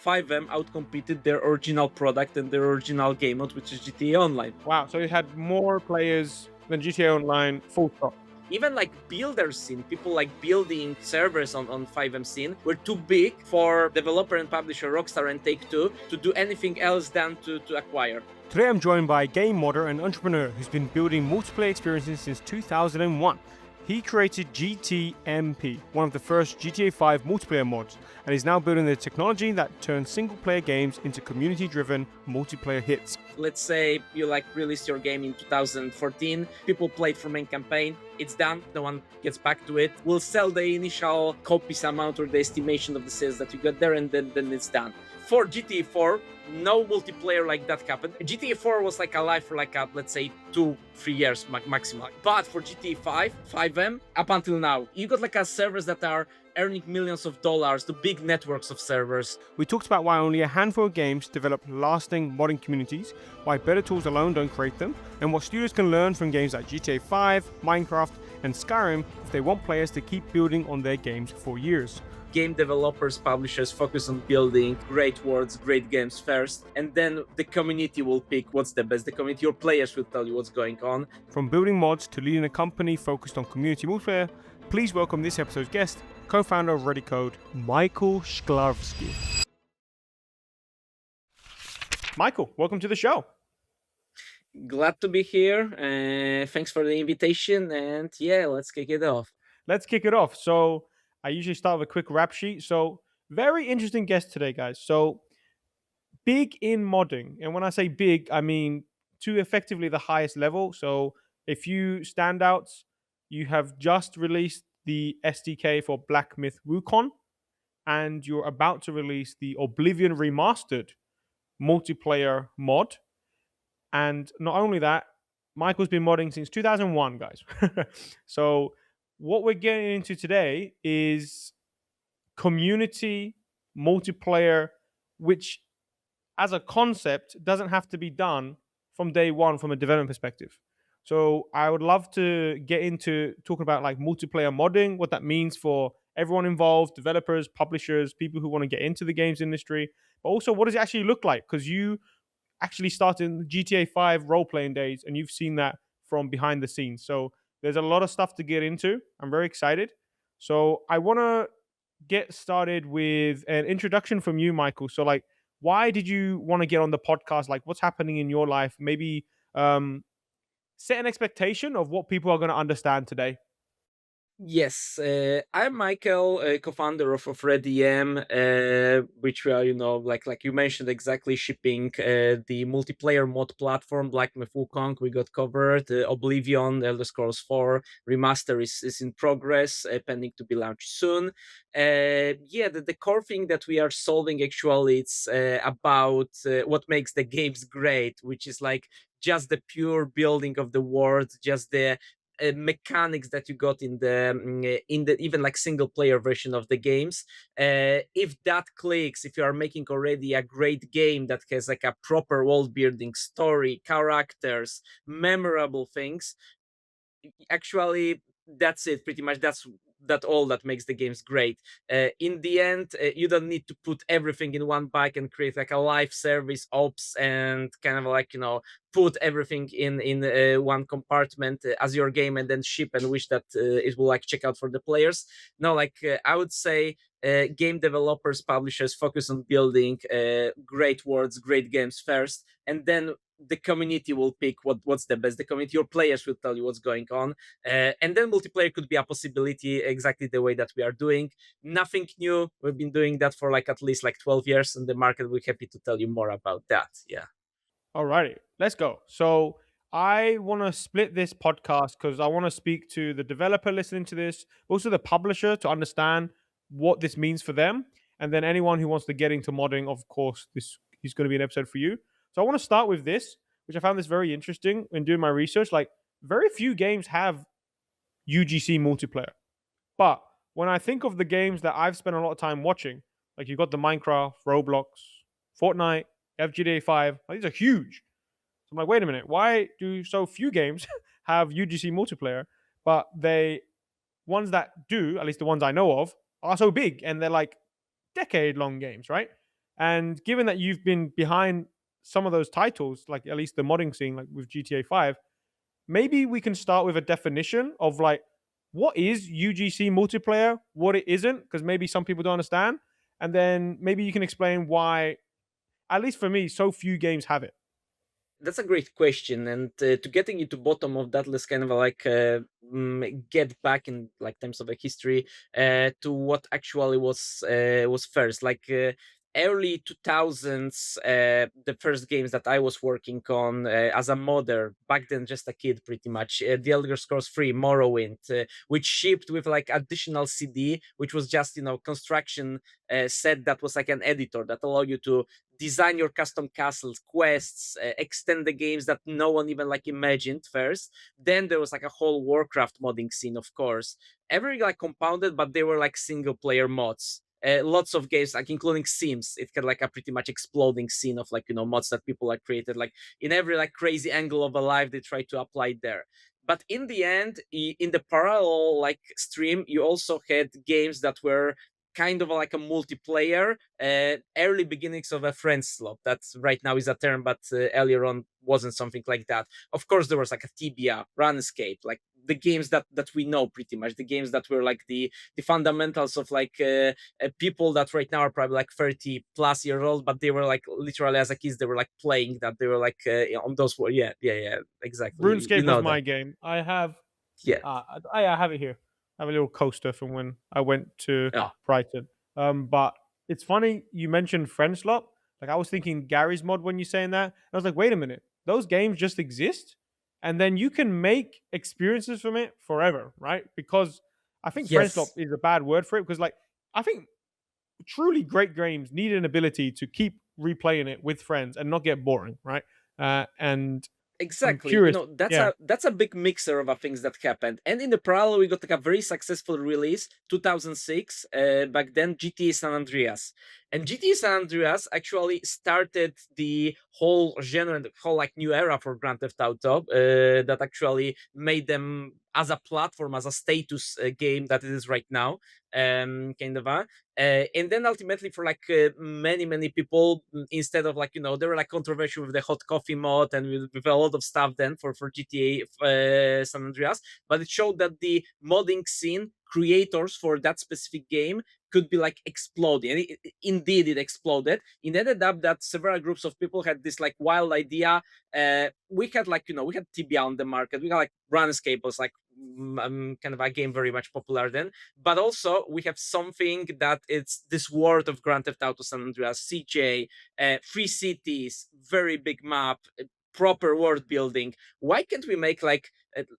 FiveM outcompeted their original product and their original game mode, which is GTA Online. Wow, so it had more players than GTA Online, full stop. Even like builder scene, people like building servers on FiveM scene were too big for developer and publisher Rockstar and Take-Two to do anything else than to acquire. Today I'm joined by a game modder and entrepreneur who's been building multiplayer experiences since 2001. He created GTMP, one of the first GTA 5 multiplayer mods, and is now building the technology that turns single-player games into community-driven multiplayer hits. Let's say you like released your game in 2014, people played for main campaign, it's done, no one gets back to it. We'll sell the initial copies amount or the estimation of the sales that you got there, and then it's done. For GTA 4, no multiplayer like that happened. GTA 4 was like alive for like let's say 2-3 years maximum. But for GTA 5, FiveM, up until now, you got like servers that are earning millions of dollars to big networks of servers. We talked about why only a handful of games develop lasting modding communities, why better tools alone don't create them, and what studios can learn from games like GTA 5, Minecraft, and Skyrim if they want players to keep building on their games for years. Game developers, publishers focus on building great worlds, great games first, and then the community will pick what's the best. The community, your players will tell you what's going on. From building mods to leading a company focused on community multiplayer, please welcome this episode's guest, co-founder of ReadyCode, Michael Szklarski. Michael, welcome to the show. Glad to be here. Thanks for the invitation, and yeah, let's kick it off. So I usually start with a quick rap sheet. So very interesting guest today, guys. So big in modding. And when I say big, I mean to effectively the highest level. So a few standouts, you have just released the SDK for Black Myth Wukong, and you're about to release the Oblivion Remastered multiplayer mod. And not only that, Michael's been modding since 2001, guys. So what we're getting into today is community multiplayer, which as a concept doesn't have to be done from day one from a development perspective. So I would love to get into talking about like multiplayer modding, what that means for everyone involved, developers, publishers, people who want to get into the games industry, but also what does it actually look like? Because you actually started in GTA 5 role-playing days and you've seen that from behind the scenes. So there's a lot of stuff to get into. I'm very excited. So I want to get started with an introduction from you, Michael. So like, why did you want to get on the podcast? Like, what's happening in your life? Maybe set an expectation of what people are going to understand today. Yes, I'm Michael, co-founder of ReadyM, which we are, like you mentioned, exactly shipping the multiplayer mod platform, Black Myth Wukong. We got covered. Oblivion, Elder Scrolls 4 Remaster is in progress, pending to be launched soon. The core thing that we are solving actually, it's about what makes the games great, which is like just the pure building of the world, just the mechanics that you got in the even like single player version of the games. If that clicks, if you are making already a great game that has like a proper world building, story, characters, memorable things, actually that's it pretty much. That's all that makes the games great. In the end, you don't need to put everything in one bag and create like a live service ops and kind of like put everything in one compartment as your game and then ship and wish that it will like check out for the players. No, like I would say game developers, publishers focus on building great worlds, great games first, and then the community will pick what's the best. The community, your players will tell you what's going on, and then multiplayer could be a possibility exactly the way that we are doing. Nothing new. We've been doing that for like at least like 12 years in the market. We're happy to tell you more about that. Yeah. Alrighty, let's go. So I want to split this podcast because I want to speak to the developer listening to this, also the publisher to understand what this means for them, and then anyone who wants to get into modding. Of course, this is going to be an episode for you. So I want to start with this, which I found this very interesting in doing my research. Like, very few games have UGC multiplayer. But when I think of the games that I've spent a lot of time watching, like you've got the Minecraft, Roblox, Fortnite, GTA 5, like, these are huge. So I'm like, wait a minute, why do so few games have UGC multiplayer? But ones that do, at least the ones I know of, are so big and they're like decade-long games, right? And given that you've been behind some of those titles, like at least the modding scene, like with GTA 5, maybe we can start with a definition of like what is UGC multiplayer, what it isn't, because maybe some people don't understand. And then maybe you can explain why, at least for me, so few games have it. That's a great question, and to getting into bottom of that, let's kind of get back in like terms of a history to what actually was first. Early 2000s, the first games that I was working on as a modder back then, just a kid, pretty much. The Elder Scrolls 3, Morrowind, which shipped with like additional CD, which was just construction set that was like an editor that allowed you to design your custom castles, quests, extend the games that no one even like imagined first. Then there was like a whole Warcraft modding scene, of course. Every like compounded, but they were like single player mods. Lots of games, like including Sims, it had like a pretty much exploding scene of like mods that people like created, like in every like crazy angle of a life they try to apply there. But in the end, in the parallel like stream, you also had games that were kind of like a multiplayer, early beginnings of a friend slot. That's right now is a term, but earlier on wasn't something like that. Of course, there was like a Tibia, Runescape, like the games that we know pretty much, the games that were like the fundamentals of like people that right now are probably like 30 plus years old, but they were like literally as a kids they were like playing that, they were like on those. Yeah, exactly. You RuneScape was know that. my game. I have Yeah. I have it here. I have a little coaster from when I went to Yeah. Brighton. But it's funny you mentioned Friendslop. Like I was thinking Gary's mod when you're saying that. I was like, wait a minute, those games just exist, and then you can make experiences from it forever, right? Because I think Friendslop Yes. is a bad word for it because like I think truly great games need an ability to keep replaying it with friends and not get boring, right? And I'm Exactly. curious, That's yeah. a big mixer of things that happened. And in the parallel, we got like a very successful release, 2006. Back then, GTA San Andreas, and GTA San Andreas actually started the whole genre, the whole like new era for Grand Theft Auto. That actually made them as a platform, as a status game that it is right now. Kind of and then ultimately for like many people, instead of like they were like controversial with the hot coffee mod and with a lot of stuff then for GTA San Andreas, but it showed that the modding scene creators for that specific game could be like exploding, and indeed it exploded. It ended up that several groups of people had this like wild idea. We had like we had Tibia on the market, we got like Runescape was like kind of a game very much popular then, but also we have something that it's this world of Grand Theft Auto San Andreas, CJ, free cities, very big map, proper world building. Why can't we make like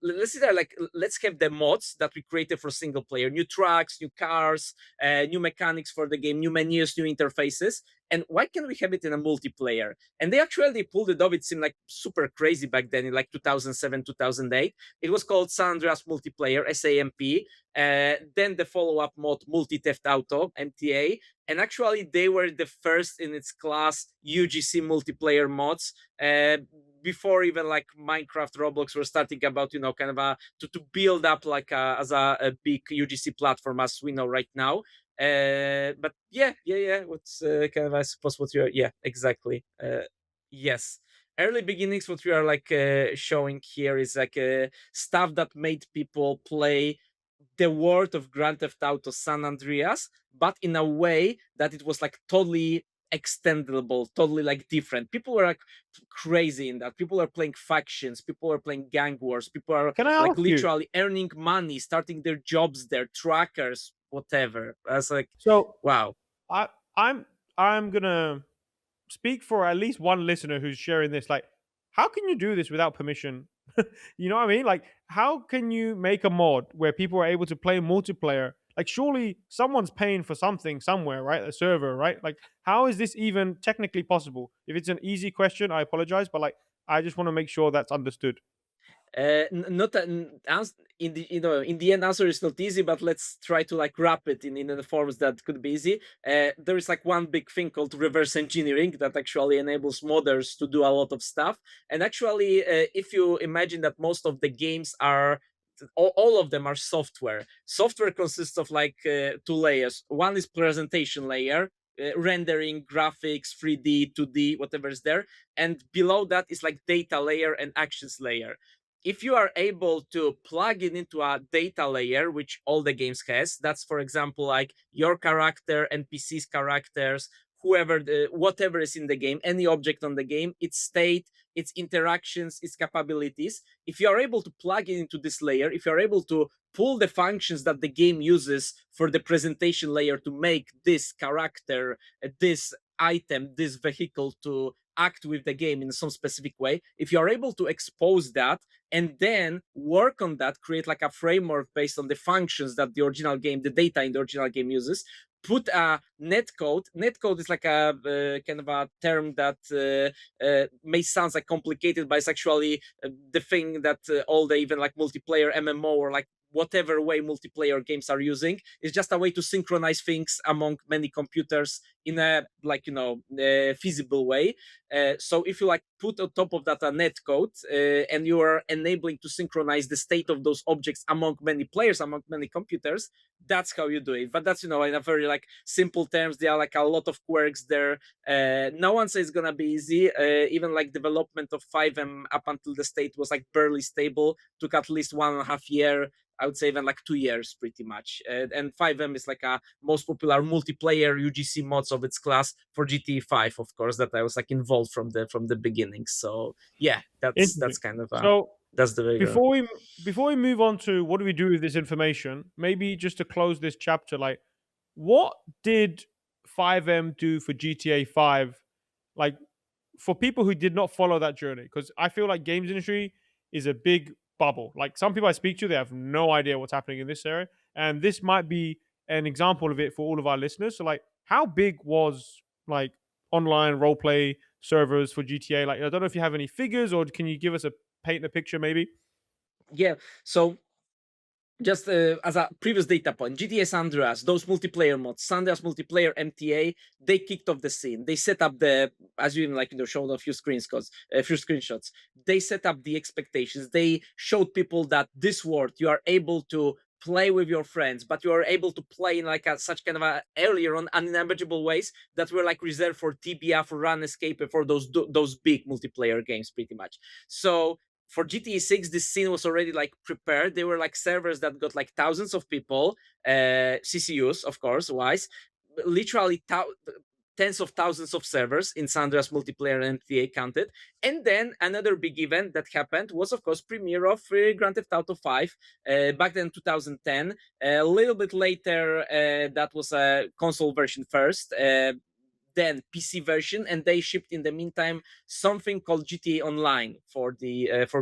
let's say that like let's have the mods that we created for single player, new trucks, new cars, new mechanics for the game, new menus, new interfaces, and why can't we have it in a multiplayer? And they actually pulled it off. It seemed like super crazy back then in like 2007, 2008. It was called San Andreas Multiplayer, SAMP. Then the follow-up mod, Multi Theft Auto, MTA, and actually they were the first in its class UGC multiplayer mods. Before even like Minecraft, Roblox were starting about kind of to build up like as a big UGC platform as we know right now. But yeah. What's kind of I suppose what you're exactly. Yes, early beginnings. What we are like showing here is like stuff that made people play the world of Grand Theft Auto San Andreas, but in a way that it was like totally extendable, totally like different. People were like crazy in that. People are playing factions, people are playing gang wars, people are Can I like ask you? literally earning money, starting their jobs there, trackers, whatever. I was like, So wow. I I'm I'm gonna speak for at least one listener who's sharing this. Like, how can you do this without permission? You know what I mean? Like, how can you make a mod where people are able to play multiplayer? Like, surely someone's paying for something somewhere, right? A server, right? Like, how is this even technically possible? If it's an easy question, I apologize, but like, I just want to make sure that's understood. Not in the in the end answer is not easy, but let's try to like wrap it in the forms that could be easy. There is like one big thing called reverse engineering that actually enables modders to do a lot of stuff. And actually, if you imagine that most of the games are all of them are software. Software consists of like two layers. One is presentation layer, rendering, graphics, 3D, 2D, whatever is there. And below that is like data layer and actions layer. If you are able to plug it into a data layer, which all the games has, that's for example like your character, NPCs characters, whatever is in the game, any object on the game, its state, its interactions, its capabilities. If you are able to plug it into this layer, if you are able to pull the functions that the game uses for the presentation layer to make this character, this item, this vehicle to act with the game in some specific way, if you are able to expose that and then work on that, create like a framework based on the functions that the original game, the data in the original game uses, put a netcode. Netcode is like a kind of a term that may sound like complicated, but it's actually the thing that all the even like multiplayer MMO or like whatever way multiplayer games are using is just a way to synchronize things among many computers in a like feasible way. So if you like put on top of that a netcode and you are enabling to synchronize the state of those objects among many players, among many computers, that's how you do it. But that's in a very like simple terms. There are like a lot of quirks there. No one says it's gonna be easy. Even like development of FiveM up until the state was like barely stable, took at least 1.5 year. I would say even like 2 years pretty much. And FiveM is like a most popular multiplayer UGC mods of its class for GTA 5, of course, that I was like involved from the beginning. So yeah, that's Interesting. kind of So that's the way. before we move on to what do we do with this information, maybe just to close this chapter, like what did FiveM do for GTA 5? Like for people who did not follow that journey, because I feel like games industry is a big bubble. Like some people I speak to, they have no idea what's happening in this area, and this might be an example of it for all of our listeners. So, like, how big was like online role play servers for GTA? Like, I don't know if you have any figures, or can you give us a paint a picture, maybe? Yeah. So just as a previous data point, GTA San Andreas, those multiplayer mods, San Andreas multiplayer MTA, they kicked off the scene. They set up the, as you like, showed a few a few screenshots. They set up the expectations. They showed people that this world you are able to play with your friends, but you are able to play in like such kind of a earlier on unimaginable ways that were like reserved for TBA, for Run Escape, and for those big multiplayer games, pretty much. So for GTA 6, this scene was already like prepared. There were like servers that got like thousands of people, CCUs, of course, wise, literally tens of thousands of servers in San Andreas multiplayer and MTA counted. And then another big event that happened was, of course, premiere of Grand Theft Auto 5 back then 2010. A little bit later, that was a console version first. Then PC version, and they shipped in the meantime something called GTA Online for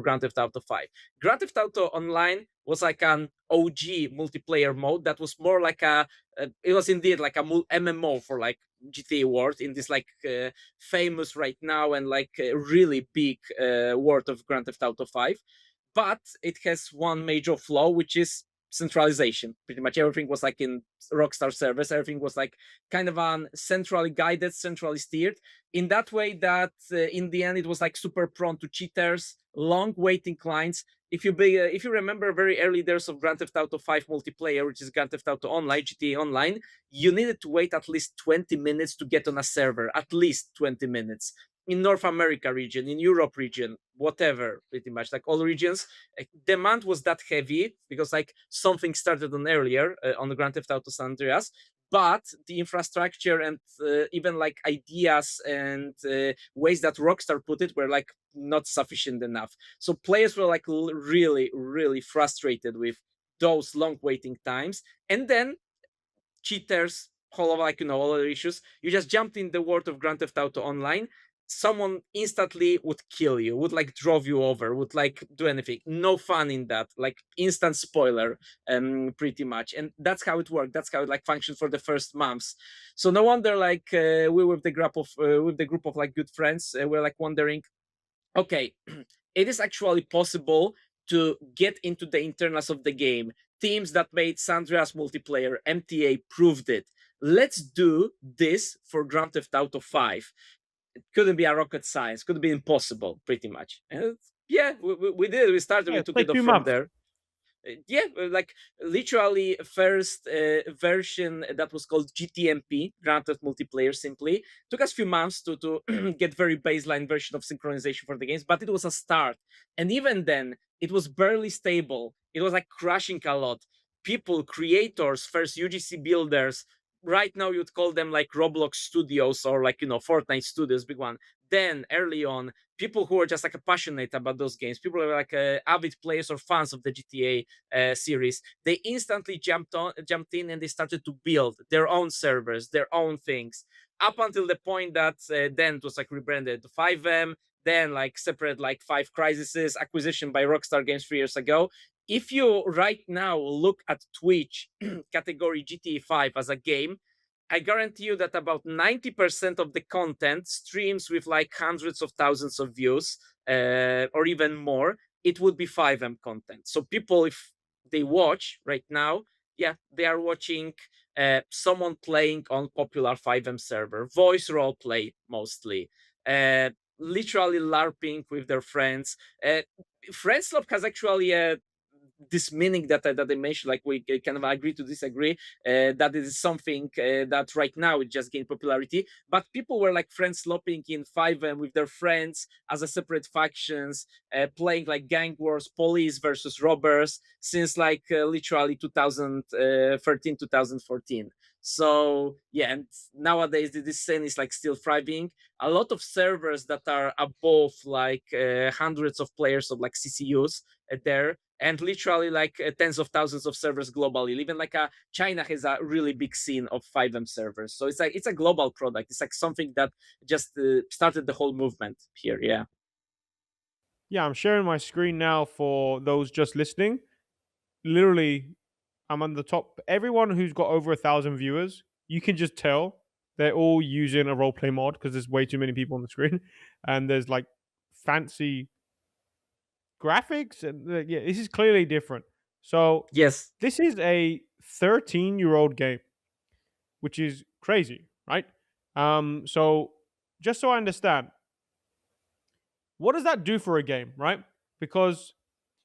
Grand Theft Auto 5. Grand Theft Auto Online was like an OG multiplayer mode that was more like it was indeed like a MMO for like GTA world in this like famous right now and like really big world of Grand Theft Auto 5. But it has one major flaw, which is centralization. Pretty much everything was like in Rockstar servers. Everything was like kind of centrally guided, centrally steered. In that way, that in the end it was like super prone to cheaters, long waiting lines. If you remember very early days of Grand Theft Auto 5 multiplayer, which is Grand Theft Auto Online, GTA Online, you needed to wait at least 20 minutes to get on a server, at least 20 minutes in North America region, in Europe region, whatever, pretty much like all regions. Demand was that heavy because like something started on earlier on the Grand Theft Auto San Andreas, but the infrastructure and even like ideas and ways that Rockstar put it were like not sufficient enough. So players were like really, really frustrated with those long waiting times. And then cheaters, all of like all other issues. You just jumped in the world of Grand Theft Auto Online. Someone instantly would kill you, would like drove you over, would like do anything. No fun in that. Like instant spoiler, pretty much. And that's how it worked. That's how it like functioned for the first months. So no wonder like we with the group of like good friends, we're like wondering, okay, it is actually possible to get into the internals of the game. Teams that made Sandria's multiplayer, MTA, proved it. Let's do this for Grand Theft Auto 5. It couldn't be a rocket science, could be impossible, pretty much. And yeah, we did. We started, Yeah, we it's took like it off two from months. there. Yeah, like literally first version that was called GTMP, Granted Multiplayer. Simply took us a few months to get very baseline version of synchronization for the games, but it was a start. And even then, it was barely stable. It was like crashing a lot. People, creators, first UGC builders. Right now, you'd call them like Roblox studios or like Fortnite studios, big one. Then early on, people who were just like passionate about those games, people who were like avid players or fans of the GTA series, they instantly jumped in, and they started to build their own servers, their own things, up until the point that then it was like rebranded to FiveM, then like separate like Five Crises acquisition by Rockstar Games 3 years ago. If you right now look at Twitch category GTA 5 as a game, I guarantee you that about 90% of the content streams with like hundreds of thousands of views, or even more. It would be FiveM content. So people, if they watch right now, yeah, they are watching someone playing on popular FiveM server, voice role play mostly, literally LARPing with their friends. Friendslop has actually this meaning that they mentioned, like we kind of agree to disagree, that it is something that right now it just gained popularity, but people were like friends slopping in FiveM with their friends as a separate factions, playing like gang wars, police versus robbers, since like literally 2013 2014. So yeah, and nowadays this scene is like still thriving. A lot of servers that are above like hundreds of players of like CCUs there, and literally like tens of thousands of servers globally. Even like China has a really big scene of FiveM servers, so it's like it's a global product. It's like something that just started the whole movement here. Yeah. Yeah, I'm sharing my screen now for those just listening. Literally, I'm on the top. Everyone who's got over 1,000 viewers, you can just tell they're all using a roleplay mod because there's way too many people on the screen, and there's like fancy graphics, and yeah, this is clearly different. So Yes. this is a 13-year-old game, which is crazy, right? So just so I understand, what does that do for a game, right? Because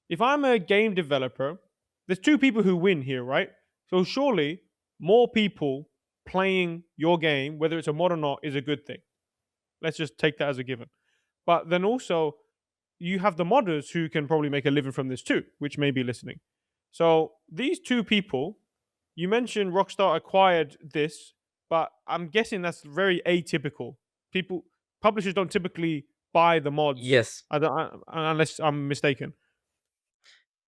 if I'm a game developer, there's two people who win here, right? So surely more people playing your game, whether it's a mod or not, is a good thing. Let's just take that as a given. But then also, you have the modders who can probably make a living from this too, which may be listening. So these two people, you mentioned Rockstar acquired this, but I'm guessing that's very atypical. People, publishers don't typically buy the mods, Yes. unless I'm mistaken.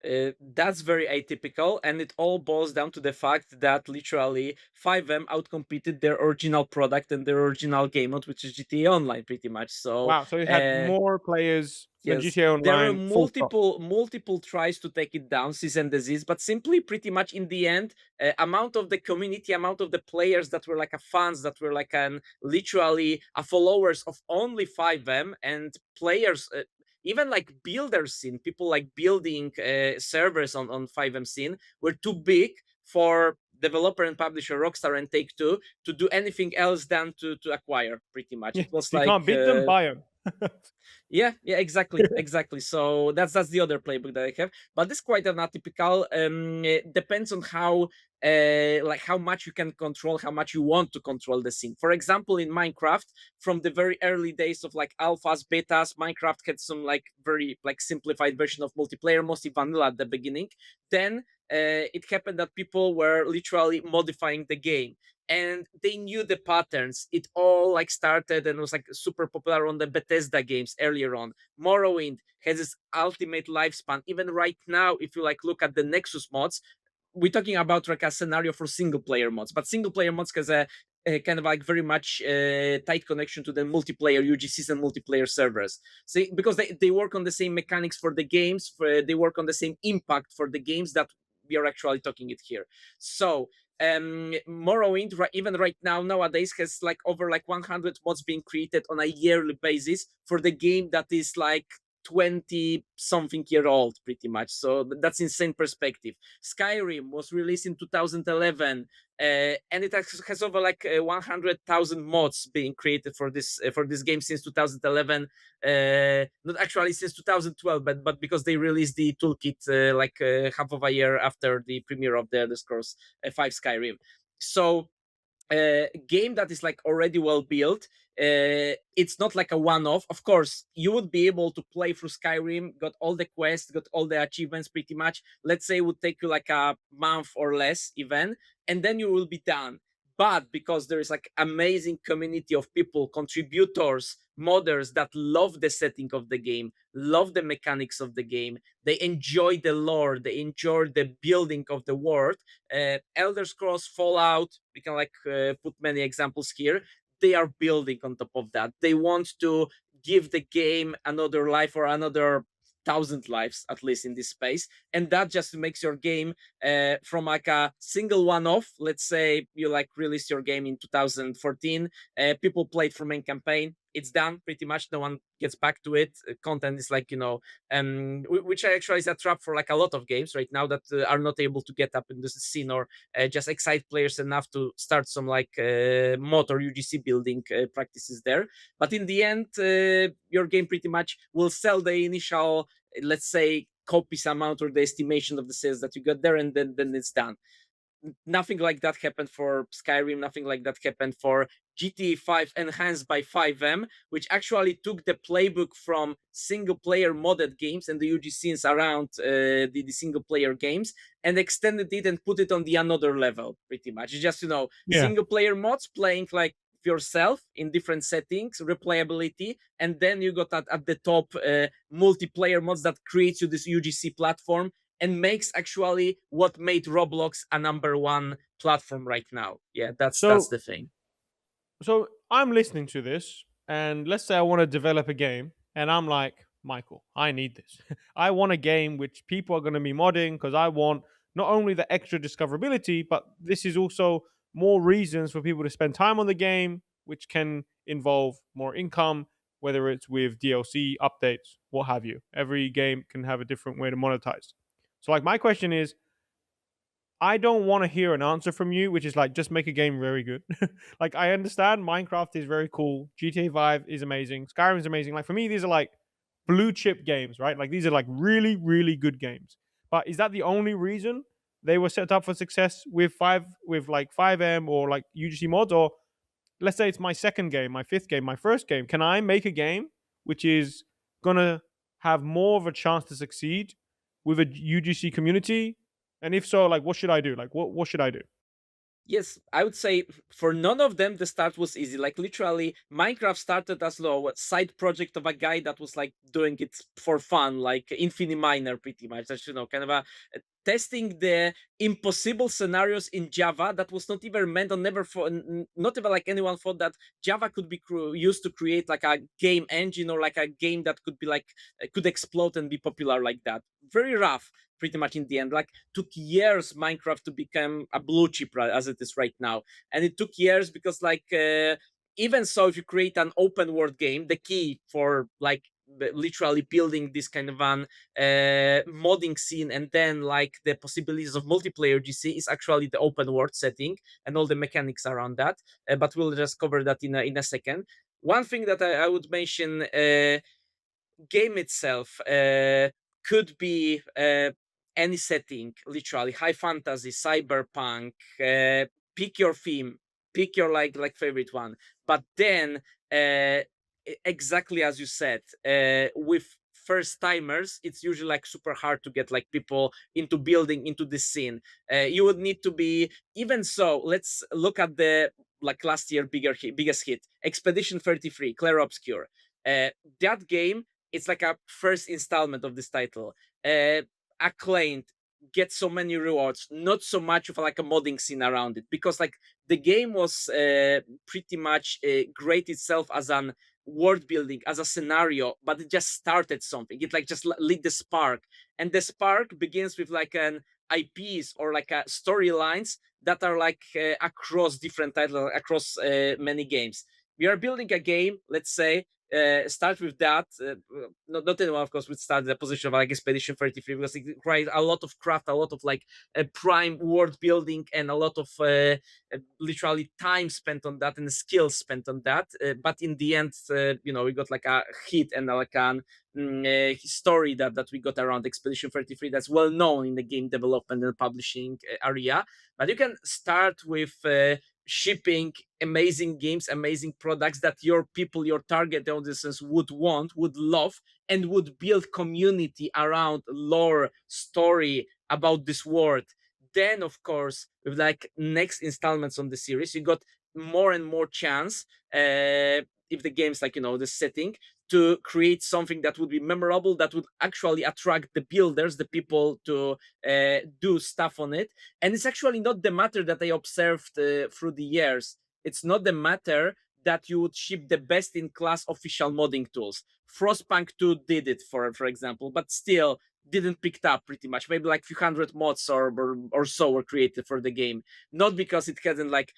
That's very atypical, and it all boils down to the fact that literally FiveM outcompeted their original product and their original game mode, which is GTA Online, pretty much. So Wow, so it had uh, more players than yes, GTA there were Online, full stop. multiple tries to take it down, cease and desist, but simply pretty much in the end, amount of the community, amount of the players that were like a fans, that were like an literally a followers of only FiveM, and players. Even like builder scene, people like building servers on FiveM scene were too big for developer and publisher Rockstar and Take Two to do anything else than to acquire. Pretty much, Yeah, it was you like can't beat them, buy them. yeah, exactly. So that's the other playbook that I have, but this quite an atypical. It depends on how like how much you can control, how much you want to control the scene. For example, in Minecraft, from the very early days of like alphas, betas, Minecraft had some like very like simplified version of multiplayer, mostly vanilla at the beginning. Then it happened that people were literally modifying the game, and they knew the patterns. It all like started and was like super popular on the Bethesda games earlier on. Morrowind has its ultimate lifespan. Even right now, if you like look at the Nexus mods, we're talking about like a scenario for single player mods, but single player mods has a kind of like very much tight connection to the multiplayer UGCs and multiplayer servers. See, because they work on the same mechanics for the games, they work on the same impact for the games that we are actually talking it here. So Morrowind, even right now, nowadays, has like over like 100 mods being created on a yearly basis for the game that is like 20 something year old pretty much. So that's insane perspective. Skyrim was released in 2011, and it has over like 100,000 mods being created for this game since 2011. Not actually since 2012, but because they released the toolkit half of a year after the premiere of the Elder Scrolls 5 Skyrim. So game that is like already well built. It's not like a one-off. Of course, you would be able to play through Skyrim, got all the quests, got all the achievements pretty much. Let's say it would take you like a month or less even, and then you will be done. But because there is like amazing community of people, contributors, modders that love the setting of the game, love the mechanics of the game, they enjoy the lore, they enjoy the building of the world. Elder Scrolls, Fallout, we can put many examples here. They are building on top of that. They want to give the game another life or another thousand lives at least in this space, and that just makes your game from like a single one-off. Let's say you like released your game in 2014, people played for main campaign, it's done pretty much, no one gets back to it. Content is which actually is a trap for like a lot of games right now that are not able to get up in this scene or just excite players enough to start some mod or UGC building practices there. But in the end, your game pretty much will sell the initial, let's say, copies amount or the estimation of the sales that you got there, and then it's done. Nothing like that happened for Skyrim. Nothing like that happened for GTA 5 enhanced by FiveM, which actually took the playbook from single player modded games and the UG scenes around the single player games and extended it and put it on the another level pretty much. It's just, Yeah. single player mods playing like yourself in different settings, replayability, and then you got at the top multiplayer mods that creates you this UGC platform and makes actually what made Roblox a number one platform right now. Yeah, that's So the thing. so I'm listening to this, and let's say I want to develop a game, and I'm like, Michael, I need this. I want a game which people are going to be modding because I want not only the extra discoverability, but this is also more reasons for people to spend time on the game, which can involve more income, whether it's with DLC updates, what have you. Every game can have a different way to monetize. So, like, my question is, I don't want to hear an answer from you, which is like just make a game very good. Like I understand Minecraft is very cool, GTA 5 is amazing, Skyrim is amazing. Like for me, these are like blue chip games, right? Like these are like really, really good games. But is that the only reason they were set up for success with like FiveM or like UGC mods? Or let's say it's my second game, my fifth game, my first game. Can I make a game which is gonna have more of a chance to succeed with a UGC community? And if so, like, what should I do? Like, what should I do? Yes, I would say for none of them the start was easy. Like literally, Minecraft started as a side project of a guy that was like doing it for fun, like Miner, pretty much. That's kind of testing the impossible scenarios in Java that was not even meant or never for not even like anyone thought that Java could be used to create like a game engine or like a game that could be like could explode and be popular like that. Very rough, pretty much in the end. Like took years Minecraft to become a blue chip as it is right now, and it took years because even so, if you create an open world game, the key for like literally building this kind of an modding scene and then like the possibilities of multiplayer GC is actually the open world setting and all the mechanics around that. But we'll just cover that in a second. One thing that I would mention, game itself could be any setting, literally high fantasy, cyberpunk. Pick your theme, pick your like favorite one. But then, exactly as you said, with first timers, it's usually like super hard to get like people into building into the scene. You would need to be even so. Let's look at the like last year biggest hit, Expedition 33, Clair Obscure. That game, it's like a first installment of this title. Acclaimed, get so many rewards, not so much of like a modding scene around it, because like the game was pretty much great itself as an world building, as a scenario, but it just started something. It like just lit the spark, and the spark begins with like an IPs or like a storylines that are like across different titles, across many games. We are building a game, let's say, start with that. Not anyone, of course, would start in the position of like Expedition 33 because it requires a lot of craft, a lot of like prime world building, and a lot of literally time spent on that and skills spent on that. But in the end, we got like a hit and like an story that we got around Expedition 33 that's well known in the game development and publishing area. But you can start with shipping amazing games, amazing products that your people, your target audiences would want, would love, and would build community around lore, story about this world. Then, of course, with like next installments on the series, you got more and more chance, if the game's like the setting, to create something that would be memorable, that would actually attract the builders, the people to do stuff on it. And it's actually not the matter that I observed through the years. It's not the matter that you would ship the best in class official modding tools. Frostpunk 2 did it, for example, but still didn't pick up pretty much. Maybe like few hundred mods or so were created for the game. Not because it hadn't like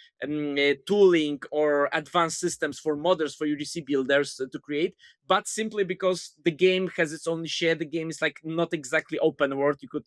tooling or advanced systems for modders, for UGC builders to create, but simply because the game has its own niche. The game is like not exactly open world, you could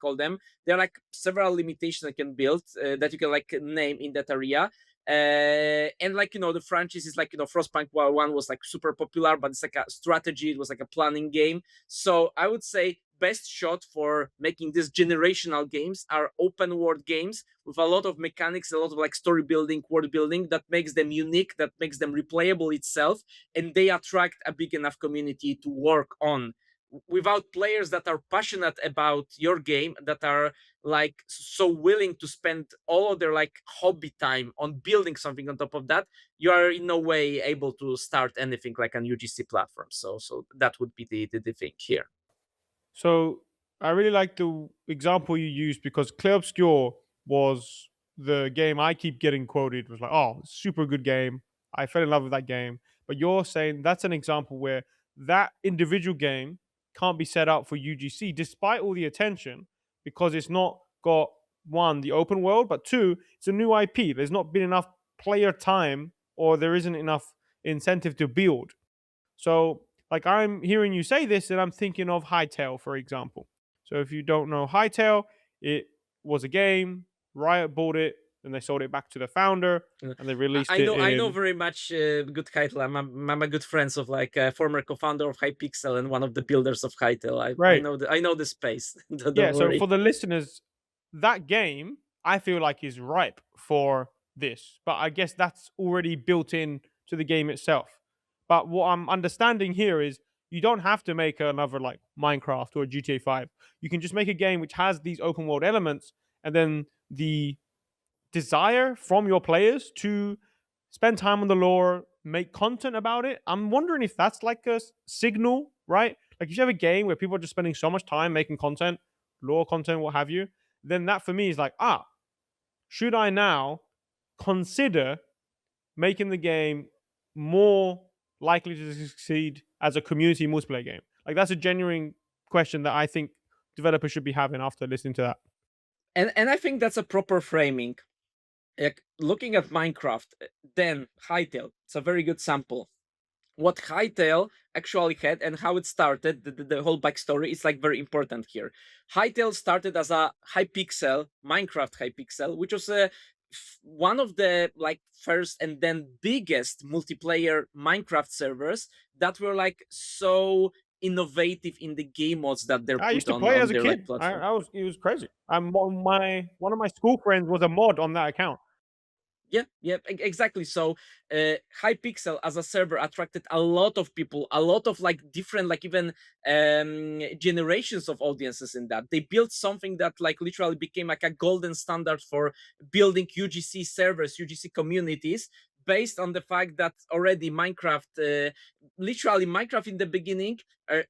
call them. There are like several limitations I can build that you can like name in that area. And like the franchise is like Frostpunk 1 was like super popular, but it's like a strategy, it was like a planning game. So I would say best shot for making these generational games are open world games with a lot of mechanics, a lot of like story building, world building that makes them unique, that makes them replayable itself, and they attract a big enough community to work on. Without players that are passionate about your game, that are like so willing to spend all of their like hobby time on building something on top of that, you are in no way able to start anything like an UGC platform. So that would be the thing here. So I really like the example you used because Clear Obscure was the game I keep getting quoted. Was like, oh, super good game. I fell in love with that game. But you're saying that's an example where that individual game can't be set up for UGC despite all the attention because it's not got one, the open world, but two, it's a new IP. There's not been enough player time or there isn't enough incentive to build. So, like, I'm hearing you say this, and I'm thinking of Hytale, for example. So, if you don't know Hytale, it was a game. Riot bought it, and they sold it back to the founder, Uh, and they I, released I it know I know in. very much good Hytale. I'm a good friends of like former co-founder of Hypixel and one of the builders of Hytale. I Right. know the space. Don't Yeah. So, for worry. the listeners, that game I feel like is ripe for this, but I guess that's already built in to the game itself. But what I'm understanding here is you don't have to make another like Minecraft or GTA 5. You can just make a game which has these open world elements and then the desire from your players to spend time on the lore, make content about it. I'm wondering if that's like a signal, right? Like if you have a game where people are just spending so much time making content, lore content, what have you, then that for me is like, should I now consider making the game more likely to succeed as a community multiplayer game? Like that's a genuine question that I think developers should be having after listening to that. And I think that's a proper framing. Like looking at Minecraft, then Hytale, it's a very good sample. What Hytale actually had and how it started, the whole backstory is like very important here. Hytale started as a Hypixel, Minecraft Hypixel, which was one of the like first and then biggest multiplayer Minecraft servers that were like so innovative in the game mods that they're I used put to on play on as a their like kid. platform. I was it was crazy. My one of my school friends was a mod on that account. Yeah, exactly. So Hypixel as a server attracted a lot of people, a lot of like different like even generations of audiences in that. They built something that like literally became like a golden standard for building UGC servers, UGC communities, based on the fact that already Minecraft, literally Minecraft in the beginning,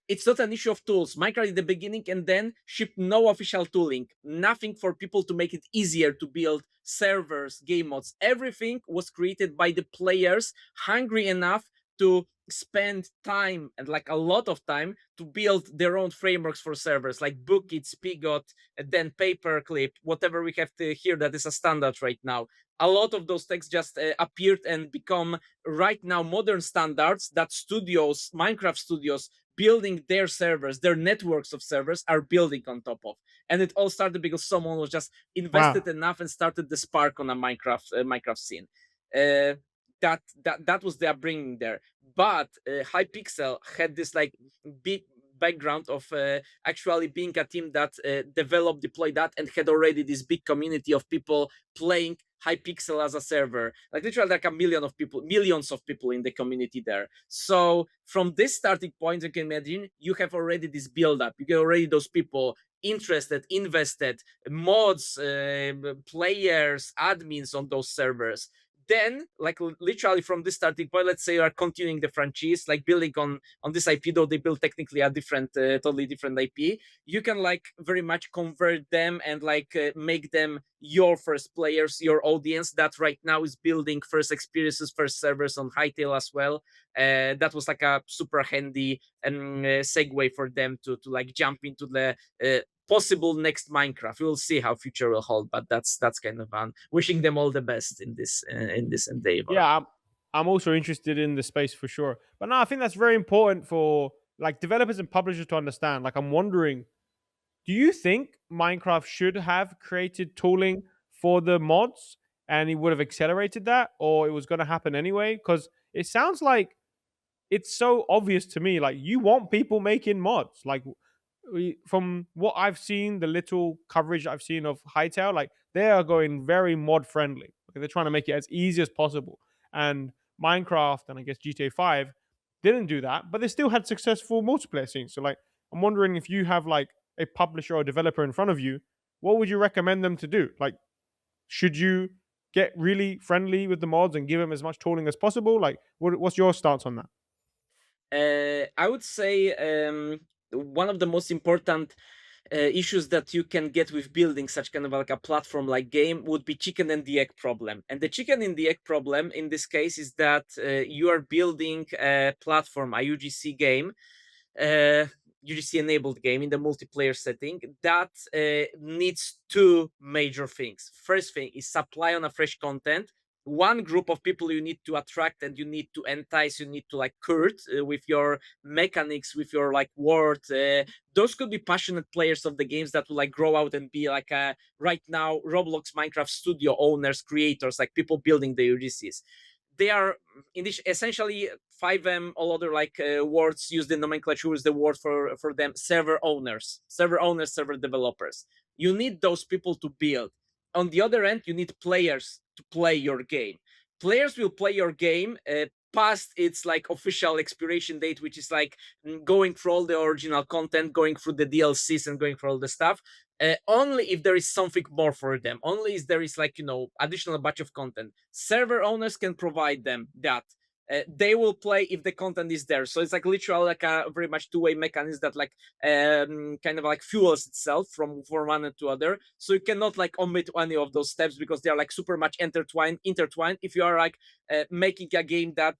it's not an issue of tools. Minecraft in the beginning and then shipped no official tooling, nothing for people to make it easier to build servers, game mods. Everything was created by the players hungry enough to spend time and like a lot of time to build their own frameworks for servers like Bookit, Spigot, and then Paperclip, whatever we have to here that is a standard right now. A lot of those texts just appeared and become right now modern standards that studios, Minecraft studios, building their servers, their networks of servers are building on top of. And it all started because someone was just Wow. invested enough and started the spark on a Minecraft scene. Uh, that was the upbringing there. But Hypixel had this like big background of actually being a team that developed, deployed that, and had already this big community of people playing Hypixel as a server. Like literally, like a million of people, millions of people in the community there. So from this starting point, you can imagine you have already this build up. You get already those people interested, invested, mods, players, admins on those servers. Then like literally from this starting point, let's say you are continuing the franchise, like building on this IP, though they build technically a different totally different IP, you can like very much convert them and like make them your first players, your audience that right now is building first experiences, first servers on Hytale as well. That was like a super handy and segue for them to like jump into the possible next Minecraft. We'll see how future will hold, but that's kind of fun. Wishing them all the best in this endeavor. Yeah, I'm also interested in the space for sure. But no, I think that's very important for like developers and publishers to understand. Like I'm wondering, do you think Minecraft should have created tooling for the mods and it would have accelerated that, or it was going to happen anyway? Because it sounds like it's so obvious to me. Like you want people making mods. Like from what I've seen, the little coverage I've seen of Hytale, like they are going very mod friendly. Like, they're trying to make it as easy as possible. And Minecraft and I guess GTA 5 didn't do that, but they still had successful multiplayer scenes. So like I'm wondering if you have like a publisher or developer in front of you, what would you recommend them to do? Like, should you get really friendly with the mods and give them as much tooling as possible? Like, what's your stance on that? I would say one of the most important issues that you can get with building such kind of like a platform like game would be chicken and the egg problem. And the chicken and the egg problem in this case is that you are building a platform, a UGC game, uh, UGC enabled game in the multiplayer setting that needs two major things. First thing is supply on a fresh content. One group of people you need to attract and you need to entice, you need to like court with your mechanics, with your like word. Those could be passionate players of the games that will like grow out and be like right now Roblox, Minecraft studio owners, creators, like people building the UGCs. They are in this essentially FiveM, all other like words used in nomenclature is the word for them, server owners, server developers. You need those people to build. On the other end, you need players to play your game. Players will play your game past its like official expiration date, which is like going through all the original content, going through the DLCs and going through all the stuff. Only if there is something more for them, only if there is like additional batch of content, server owners can provide them that. They will play if the content is there, so it's like literally like a very much two-way mechanism that like kind of like fuels itself from one to other, so you cannot like omit any of those steps because they are like super much intertwined if you are like making a game that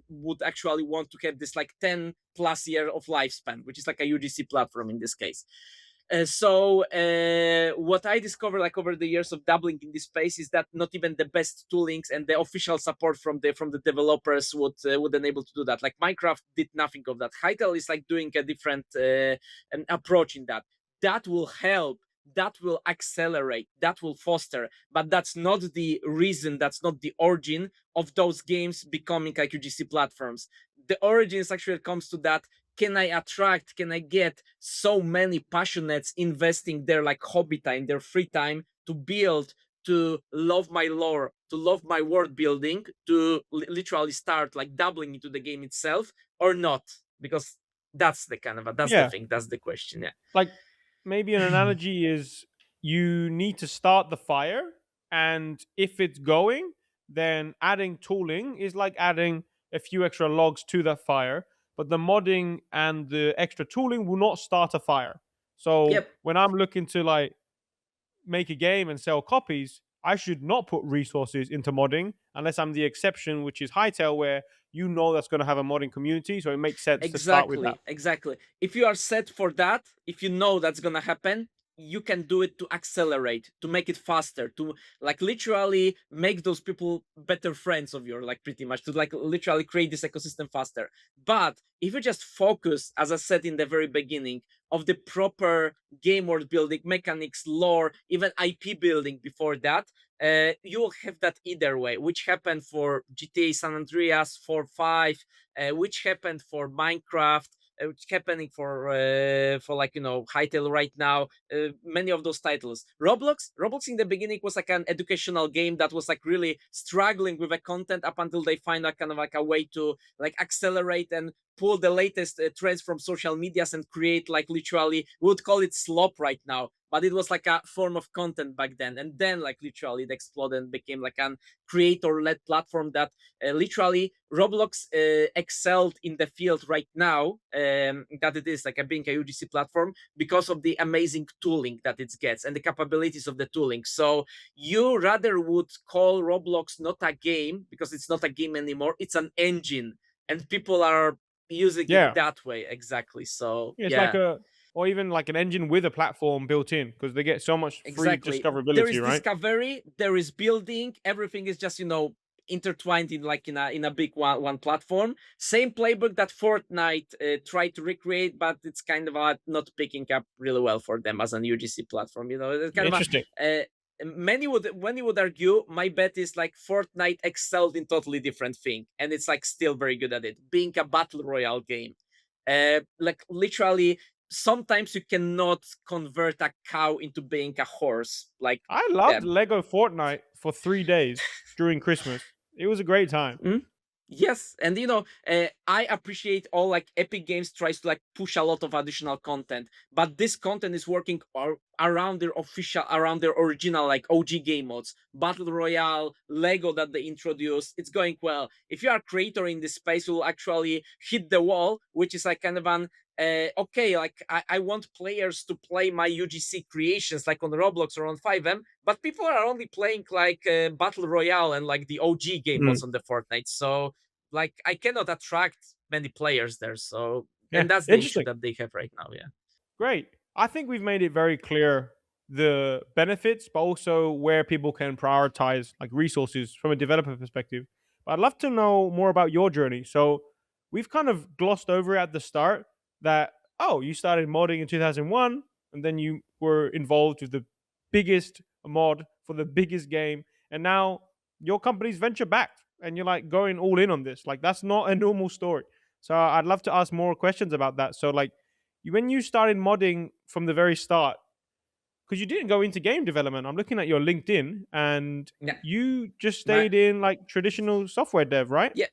would actually want to have this like 10 plus year of lifespan, which is like a UGC platform in this case. What I discovered like over the years of dabbling in this space is that not even the best toolings and the official support from the developers would enable to do that. Like Minecraft did nothing of that. Hytale is like doing a different an approach in that. That will help. That will accelerate. That will foster. But that's not the reason. That's not the origin of those games becoming like UGC platforms. The origins actually comes to that, can I attract, can I get so many passionates investing their like hobby time, their free time to build, to love my lore, to love my world building, to literally start like doubling into the game itself or not? Because that's the kind of that's the Yeah, thing, that's the question. Yeah. like maybe an analogy is you need to start the fire, and if it's going, then adding tooling is like adding a few extra logs to that fire, but the modding and the extra tooling will not start a fire. So Yep. when I'm looking to like make a game and sell copies, I should not put resources into modding unless I'm the exception, which is Hytale, where that's going to have a modding community. So it makes sense to start with that. Exactly. If you are set for that, if you know that's gonna happen, you can do it to accelerate, to make it faster, to like literally make those people better friends of yours, like pretty much to like literally create this ecosystem faster. But if you just focus, as I said in the very beginning, of the proper game world building, mechanics, lore, even IP building before that, you will have that either way, which happened for GTA San Andreas 4, 5, which happened for Minecraft, which happening for like Hytale right now. Many of those titles. Roblox in the beginning was like an educational game that was like really struggling with the content up until they find a kind of like a way to like accelerate and pull the latest trends from social medias and create like literally we would call it slop right now, but it was like a form of content back then, and then like literally it exploded and became like an creator-led platform that literally Roblox excelled in the field right now, that it is like a being a UGC platform because of the amazing tooling that it gets and the capabilities of the tooling. So you rather would call Roblox not a game because it's not a game anymore, it's an engine, and people are using it Yeah. that way. Exactly. So It's like yeah. or even like an engine with a platform built in because they get so much free Exactly. There is discoverability, right? discovery, there is building, everything is just, intertwined in like in a big one platform. Same playbook that Fortnite tried to recreate, but it's kind of not picking up really well for them as an UGC platform. It's kind of Interesting. many would argue, my bet is like Fortnite excelled in totally different thing, and it's like still very good at it, being a battle royale game. Like literally sometimes you cannot convert a cow into being a horse like I loved them. Lego Fortnite for 3 days during Christmas. It was a great time. Mm? Yes, and I appreciate all like Epic Games tries to like push a lot of additional content, but this content is working around their original like OG game modes, battle royale, Lego that they introduced. It's going well. If you are a creator in this space, you will actually hit the wall, which is like kind of an okay, like I want players to play my UGC creations like on Roblox or on FiveM, but people are only playing like battle royale and like the OG game Mm. modes on the Fortnite. So like I cannot attract many players there. So Yeah, and that's the issue interesting. that they have right now. Yeah. Great. I think we've made it very clear the benefits, but also where people can prioritize like resources from a developer perspective. But I'd love to know more about your journey. So we've kind of glossed over at the start that, oh, you started modding in 2001 and then you were involved with the biggest mod for the biggest game. And now your company's venture backed and you're like going all in on this. Like that's not a normal story. So I'd love to ask more questions about that. So like when you started modding from the very start, because you didn't go into game development, I'm looking at your LinkedIn, and Yeah. you just My stayed in like traditional software dev, right? yeah.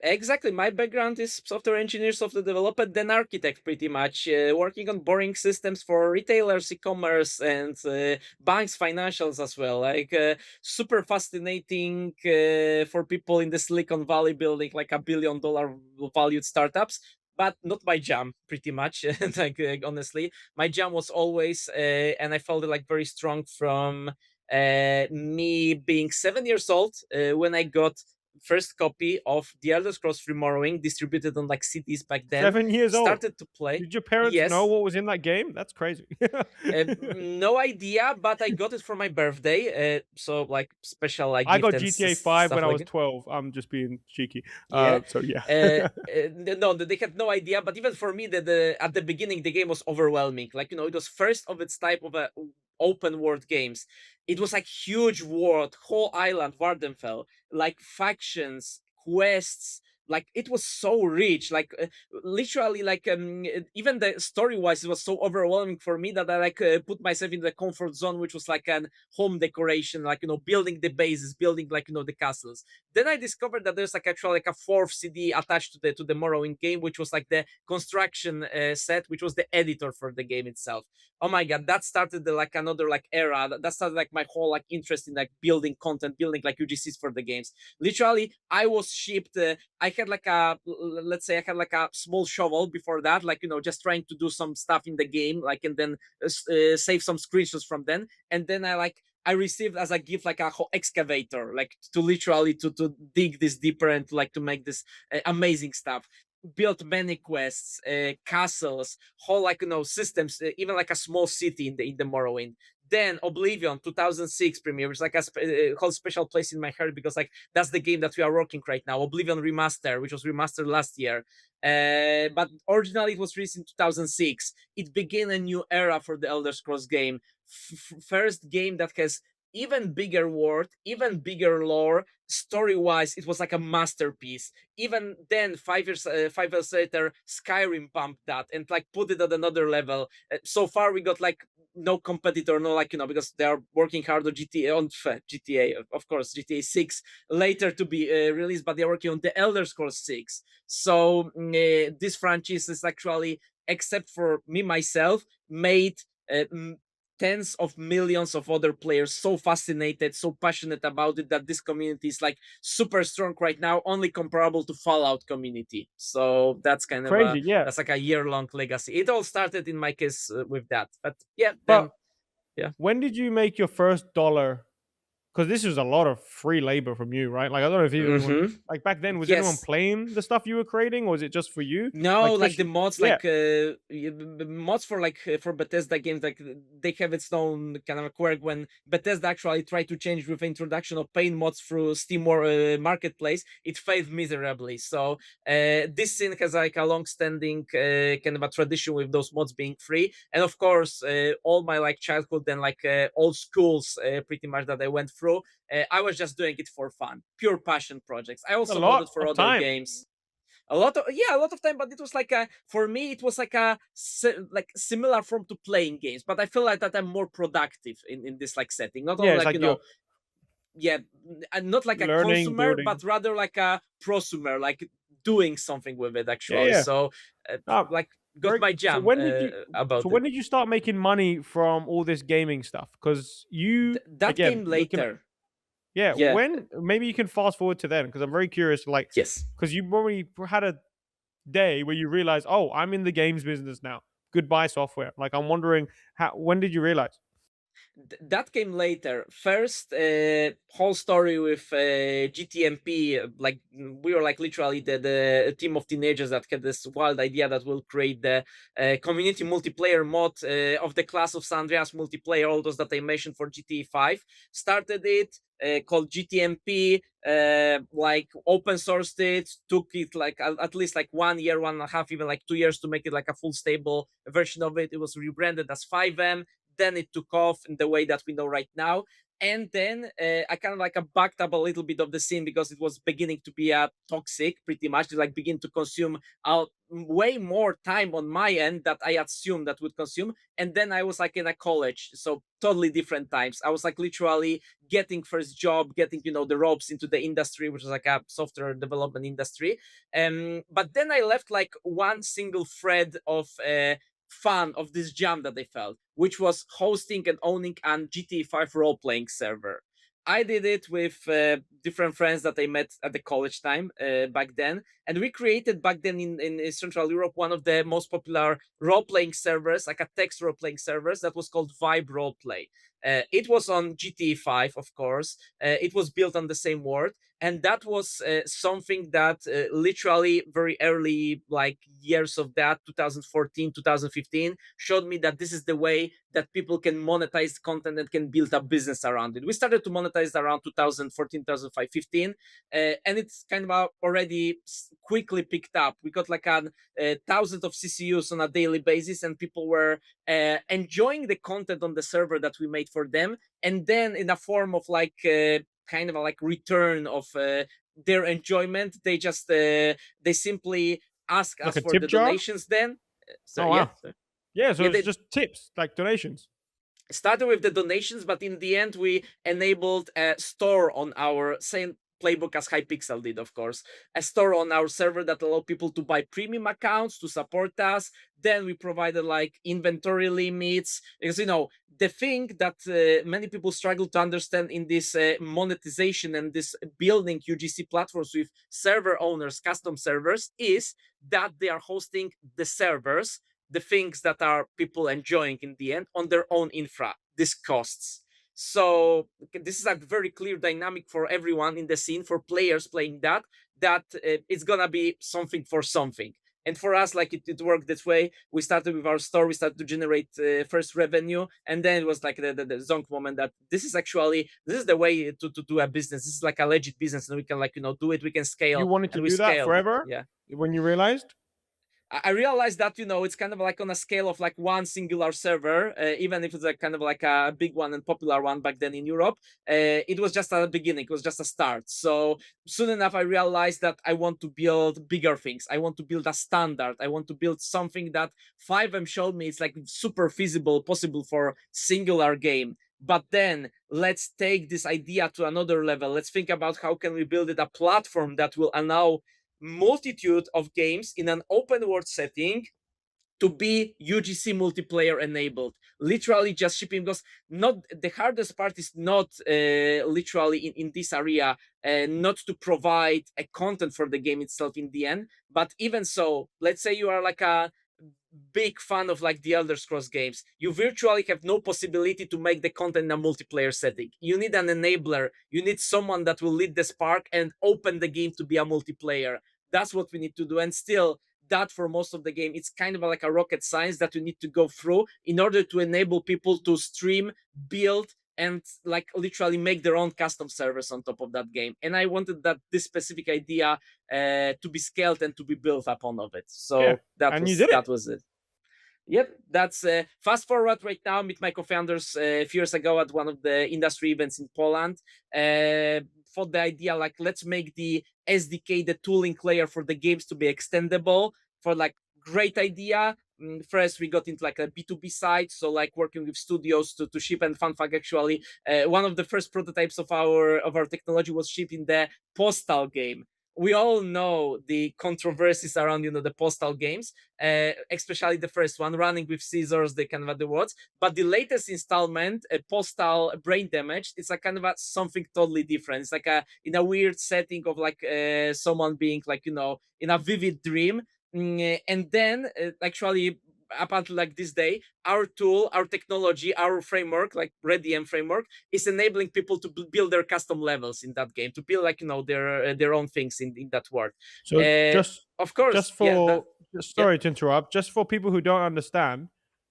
Exactly. My background is software engineer, software developer, then architect, pretty much, working on boring systems for retailers, e-commerce, and banks, financials as well. Like super fascinating for people in the Silicon Valley building like $1 billion valued startups. But not my jam, pretty much. Like honestly, my jam was always, and I felt it like very strong from me being 7 years old when I got first copy of The Elder Scrolls Morrowind distributed on like CDs back then. 7 years old. Started to play. Did your parents know Yes. what was in that game? That's crazy. No idea, but I got it for my birthday. So like special like I gift got and GTA 5 stuff when I like was that. 12. I'm just being cheeky. Yeah. So yeah. No, they had no idea. But even for me, the at the beginning, the game was overwhelming. Like it was first of its type of a open world games. It was like huge world, whole island, Vardenfell, like factions, quests. Like it was so rich, like literally, like even the story wise, it was so overwhelming for me that I like put myself in the comfort zone, which was like an home decoration, like building the bases, building like the castles. Then I discovered that there's like actually like a fourth CD attached to the Morrowind game, which was like the construction set, which was the editor for the game itself. Oh my god, that started the, like another like era. That started like my whole like interest in like building content, building like UGCs for the games. Literally, I was shipped. I had like let's say I had like a small shovel before that, like just trying to do some stuff in the game, like and then save some screenshots from then, and then I like I received as a gift like a whole excavator, like to literally to dig this deeper and like to make this amazing stuff. Built many quests, castles, whole like systems, even like a small city in the Morrowind. Then Oblivion 2006 premiere, which is like a whole special place in my heart because like that's the game that we are working right now. Oblivion Remastered, which was remastered last year, but originally it was released in 2006. It began a new era for the Elder Scrolls game. First game that has even bigger world, even bigger lore. Story wise, it was like a masterpiece. Even then, 5 years later, Skyrim pumped that and like put it at another level. So far, we got like no competitor, no like because they are working hard on GTA, of course, GTA 6 later to be released, but they're working on the Elder Scrolls 6. So this franchise is actually, except for me myself, made uh, tens of millions of other players so fascinated, so passionate about it that this community is like super strong right now, only comparable to Fallout community. So that's kind of a Crazy, yeah. that's like a year-long legacy. It all started in my case with that, but yeah, then But yeah. when did you make your first dollar? Because this is a lot of free labor from you, right? Like I don't know if anyone Hmm. like back then was anyone Yes. playing the stuff you were creating, or was it just for you? No, Like, like the especially, mods, yeah, like mods for like for Bethesda games, like they have its own kind of quirk when Bethesda actually tried to change with the introduction of paying mods through Steam or Marketplace. It failed miserably. So this scene has like a long-standing kind of a tradition with those mods being free, and of course, all my like childhood and like old schools, pretty much that I went through, I was just doing it for fun, pure passion projects. I a also lot modded for of other time. games a lot of time, but it was like a for me it was like a like similar form to playing games, but I feel like that I'm more productive in this like setting, not Yeah, only it's like like you're yeah, not like a learning, consumer building. but rather like a prosumer, like doing something with it Yeah, actually. yeah. So Ah, like got very. my So jam when did you? So about it. when did you start making money from all this gaming stuff? Because you That again came looking at, later. yeah. Yeah. When maybe you can fast forward to then because I'm very curious. Like Yes. because you probably had a day where you realize, oh, I'm in the games business now. Goodbye software. Like I'm wondering how when did you realize? That came later. First, whole story with GTMP. Like we were like literally the team of teenagers that had this wild idea that we'll create the community multiplayer mod of the class of San Andreas multiplayer. All those that I mentioned for GTA 5. Started it. Called GTMP, like open sourced it, took it like at least like 1 year, 1.5, even like 2 years to make it like a full stable version of it. It was rebranded as FiveM. Then it took off in the way that we know right now. And then I kind of like backed up a little bit of the scene because it was beginning to be toxic, pretty much, to like begin to consume way more time on my end that I assumed that would consume. And then I was like in a college, so totally different times. I was like literally getting first job, getting the ropes into the industry, which was like a software development industry. But then I left like one single thread of fun of this jam that I felt, which was hosting and owning an GTA 5 role playing server. I did it with different friends that I met at the college time back then. And we created back then in Central Europe one of the most popular role playing servers, like a text role playing servers that was called Vibe Roleplay. It was on GTA 5, of course. It was built on the same world, and that was something that literally very early like years of that 2014 2015 showed me that this is the way that people can monetize content and can build a business around it. We started to monetize around 2014 2015, and it's kind of already quickly picked up. We got like thousands of ccus on a daily basis, and people were enjoying the content on the server that we made for them, and then in a form of like kind of a like return of their enjoyment, they simply ask Like us a for tip the jar? donations then. So Oh yeah, wow. Yeah, so yeah, it's they just tips, like donations. started with the donations, but in the end we enabled a store on our same playbook as Hypixel did, of course, a store on our server that allowed people to buy premium accounts to support us. Then we provided like inventory limits, because the thing that many people struggle to understand in this monetization and this building UGC platforms with server owners, custom servers, is that they are hosting the servers, the things that are people enjoying in the end, on their own infra. This costs. So this is a very clear dynamic for everyone in the scene, for players playing that it's gonna be something for something. And for us, like it worked this way. We started with our store, we started to generate first revenue, and then it was like the zonk moment that this is the way to do a business. This is like a legit business, and we can, like, do it, we can You scale, wanted to and we do that scaled. forever Yeah. when you realized? I realized that, it's kind of like on a scale of like one singular server, even if it's a kind of like a big one and popular one back then in Europe. It was just a beginning, it was just a start. So soon enough, I realized that I want to build bigger things. I want to build a standard. I want to build something that FiveM showed me it's like super feasible, possible for singular game. But then let's take this idea to another level. Let's think about how can we build it a platform that will allow multitude of games in an open world setting to be UGC multiplayer enabled. Literally just shipping, because not the hardest part is not literally in this area, not to provide a content for the game itself in the end. But even so, let's say you are like a big fan of like the Elder Scrolls games, you virtually have no possibility to make the content in a multiplayer setting. You need an enabler. You need someone that will lead the spark and open the game to be a multiplayer. That's what we need to do. And still, that for most of the game, it's kind of like a rocket science that we need to go through in order to enable people to stream, build, and like literally make their own custom servers on top of that game. And I wanted that this specific idea to be scaled and to be built upon of it. Yeah, So that and you was did it. that was it. Yep, that's fast forward right now. Meet my co-founders a few years ago at one of the industry events in Poland. For the idea, like, let's make the SDK, the tooling layer for the games, to be extendable. For like, great idea. First, we got into like a B2B side, so like working with studios to ship. And fun fact, actually, one of the first prototypes of our technology was shipped in the Postal game. We all know the controversies around the Postal games, especially the first one, running with scissors, the kind of the words. But the latest installment, Postal Brain Damage, it's a kind of something totally different. It's like a in a weird setting of like someone being like in a vivid dream. And then actually up until like this day, our tool, our technology, our framework, like ReadyM framework, is enabling people to build their custom levels in that game, to build like their own things in that world. So Uh, of course, just yeah, for yeah. sorry to interrupt, just for people who don't understand,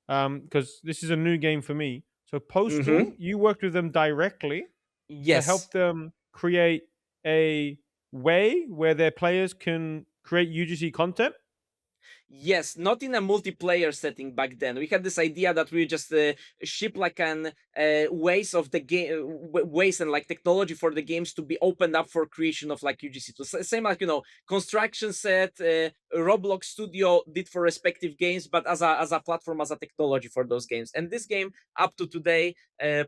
because this is a new game for me. So Postal, Mm-hmm. you worked with them directly to help Yes. them create a way where their players can create UGC content. Yes, not in a multiplayer setting back then. We had this idea that we just ship like an ways of the game, ways and like technology for the games to be opened up for creation of like UGC. So same like construction set, Roblox Studio did for respective games, but as a platform, as a technology for those games. And this game up to today,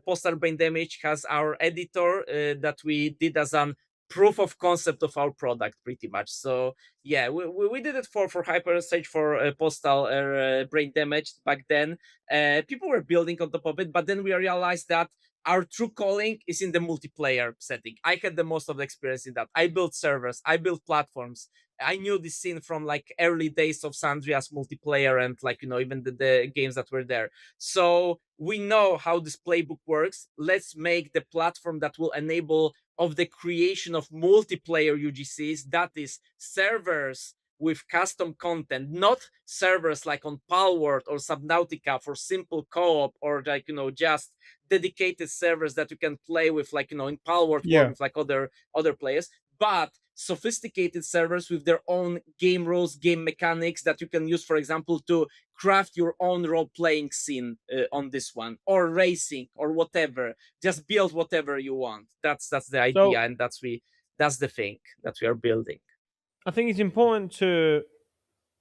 Postal Brain Damage has our editor that we did as an proof of concept of our product, pretty much. So yeah, we did it for Hyperstage, for Postal Brain Damage back then. People were building on top of it, but then we realized that our true calling is in the multiplayer setting. I had the most of the experience in that. I built servers, I built platforms. I knew this scene from like early days of Sandria's multiplayer, and like even the games that were there. So we know how this playbook works. Let's make the platform that will enable of the creation of multiplayer UGCs, that is servers with custom content, not servers like on Palworld or Subnautica for simple co-op, or like just dedicated servers that you can play with, like in Palworld world Yeah. with like other players, but sophisticated servers with their own game rules, game mechanics that you can use, for example, to craft your own role-playing scene on this one, or racing, or whatever. Just build whatever you want. That's the idea, So and that's the thing that we are building. I think it's important to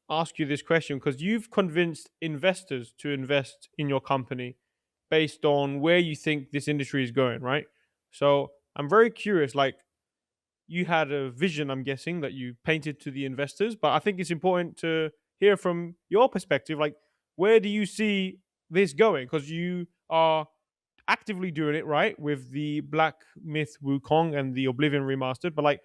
ask you this question because you've convinced investors to invest in your company based on where you think this industry is going, right? So I'm very curious, like, you had a vision, I'm guessing, that you painted to the investors, but I think it's important to hear from your perspective, like, where do you see this going? Because you are actively doing it, right, with the Black Myth Wukong and the Oblivion Remastered, but like,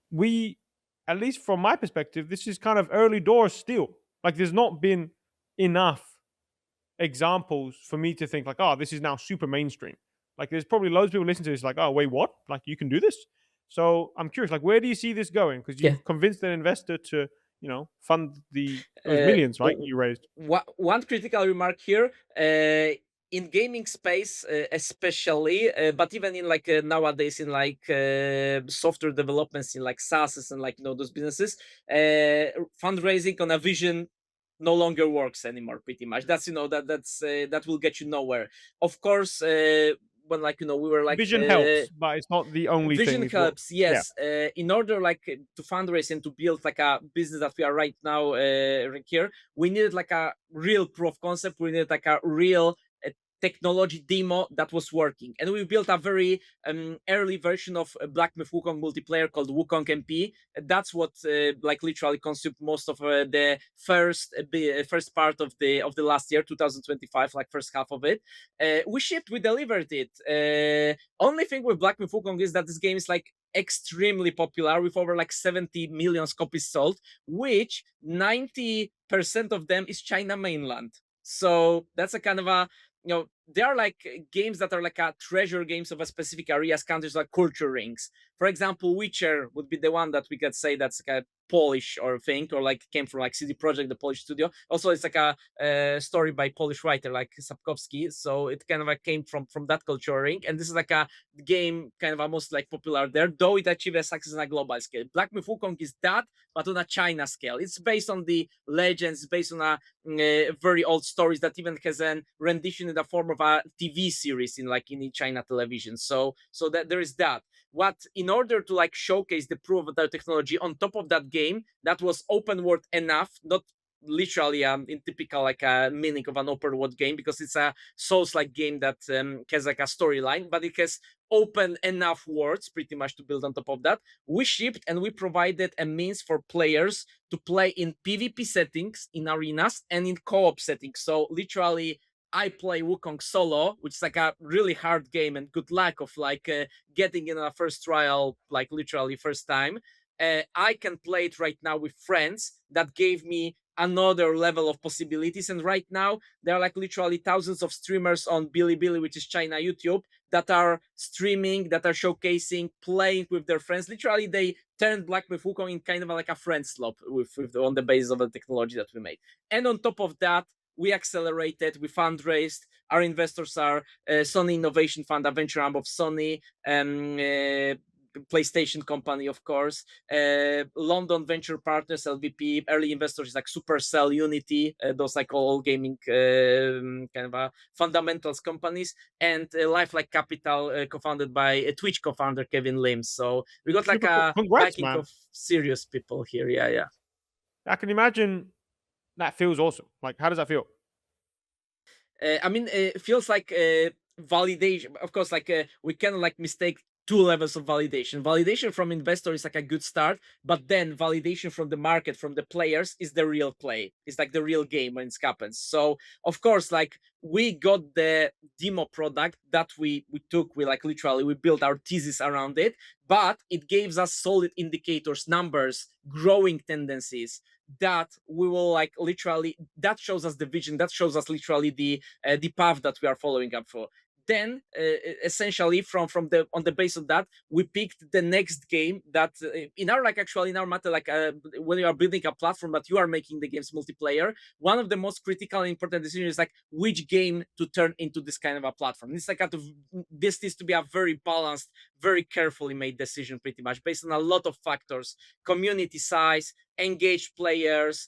we, at least from my perspective, this is kind of early doors still. Like, there's not been enough examples for me to think like, oh, this is now super mainstream. Like, there's probably loads of people listening to this, like, oh, wait, what? Like, you can do this? So I'm curious, like, where do you see this going? Because Yeah. you've convinced an investor to, fund the it was Uh, millions, right? o- You raised. one critical remark here. In gaming space, especially, but even in like nowadays in like software developments in like SaaS and like those businesses, fundraising on a vision no longer works anymore. Pretty much, that's that will get you nowhere. Of course, when like we were like Vision helps, but it's not the only thing. vision Is what? helps, Yeah. yes. In order like to fundraise and to build like a business that we are right now here, we needed like a real proof of concept. We needed like a real technology demo that was working, and we built a very early version of Black Myth Wukong multiplayer called Wukong MP. That's what like literally consumed most of the first part of the last year, 2025, like first half of it. We shipped, we delivered it. Only thing with Black Myth Wukong is that this game is like extremely popular with over like 70 million copies sold, which 90% of them is China mainland. So that's a kind of a there are like games that are like a treasure games of a specific areas, countries, like culture rings. For example, Witcher would be the one that we could say that's like a Polish or thing, or like came from like CD Projekt, the Polish studio. Also, it's like a story by Polish writer like Sapkowski, so it kind of like came from that culture ring. And this is like a game kind of almost like popular there, though it achieved a success on a global scale. Black Myth Wukong is that, but on a China scale. It's based on the legends, based on a very old stories that even has a rendition in the form of a TV series in like in China television. So that there is that. What in order to like showcase the proof of that technology on top of that game that was open world enough, not literally in typical like a meaning of an open world game, because it's a souls like game that has like a storyline, but it has open enough worlds pretty much to build on top of that. We shipped and we provided a means for players to play in PvP settings, in arenas, and in co-op settings. So literally, I play Wukong solo, which is like a really hard game, and good luck of like getting in a first trial, like literally first time. I can play it right now with friends that gave me another level of possibilities. And right now, there are like literally thousands of streamers on Bilibili, which is China YouTube, that are streaming, that are showcasing, playing with their friends. Literally, they turned Black Myth Wukong in kind of like a friend slop on the basis of the technology that we made. And on top of that, we accelerated, we fundraised. Our investors are Sony Innovation Fund, a venture arm of Sony, PlayStation company, of course, London Venture Partners, LVP, early investors like Supercell, Unity, those like all gaming kind of fundamentals companies, and Lifelike Capital, co-founded by Twitch co-founder Kevin Lim. So we got like Super cool. a Congrats, backing man. of serious people here. Yeah, yeah. I can imagine that feels awesome. Like, how does that feel? I mean, it feels like validation. Of course, like we can like mistake two levels of validation. Validation from investor is like a good start, but then validation from the market, from the players, is the real play. It's like the real game when it happens. So of course, like we got the demo product that we took. We like literally we built our thesis around it, but it gives us solid indicators, numbers, growing tendencies that we will like literally that shows us the vision, that shows us literally the path that we are following up for. Then essentially from the on the base of that, we picked the next game that in our like actually in our matter, like when you are building a platform that you are making the games multiplayer, one of the most critical and important decisions is like which game to turn into this kind of a platform. It's like this needs to be a very balanced, very carefully made decision, pretty much based on a lot of factors: community size, engaged players,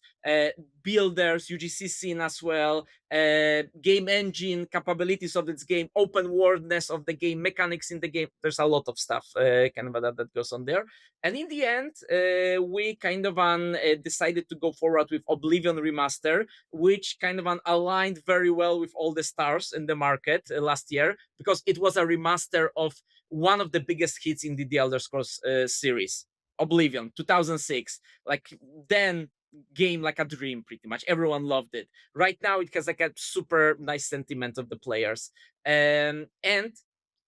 builders, UGC scene as well, game engine capabilities of this game, open worldness of the game, mechanics in the game. There's a lot of stuff kind of that goes on there. And in the end, we kind of decided to go forward with Oblivion Remaster, which kind of aligned very well with all the stars in the market last year, because it was a remaster of one of the biggest hits in the Elder Scrolls series, Oblivion, 2006. Like then game like a dream, pretty much everyone loved it. Right now it has like a super nice sentiment of the players, and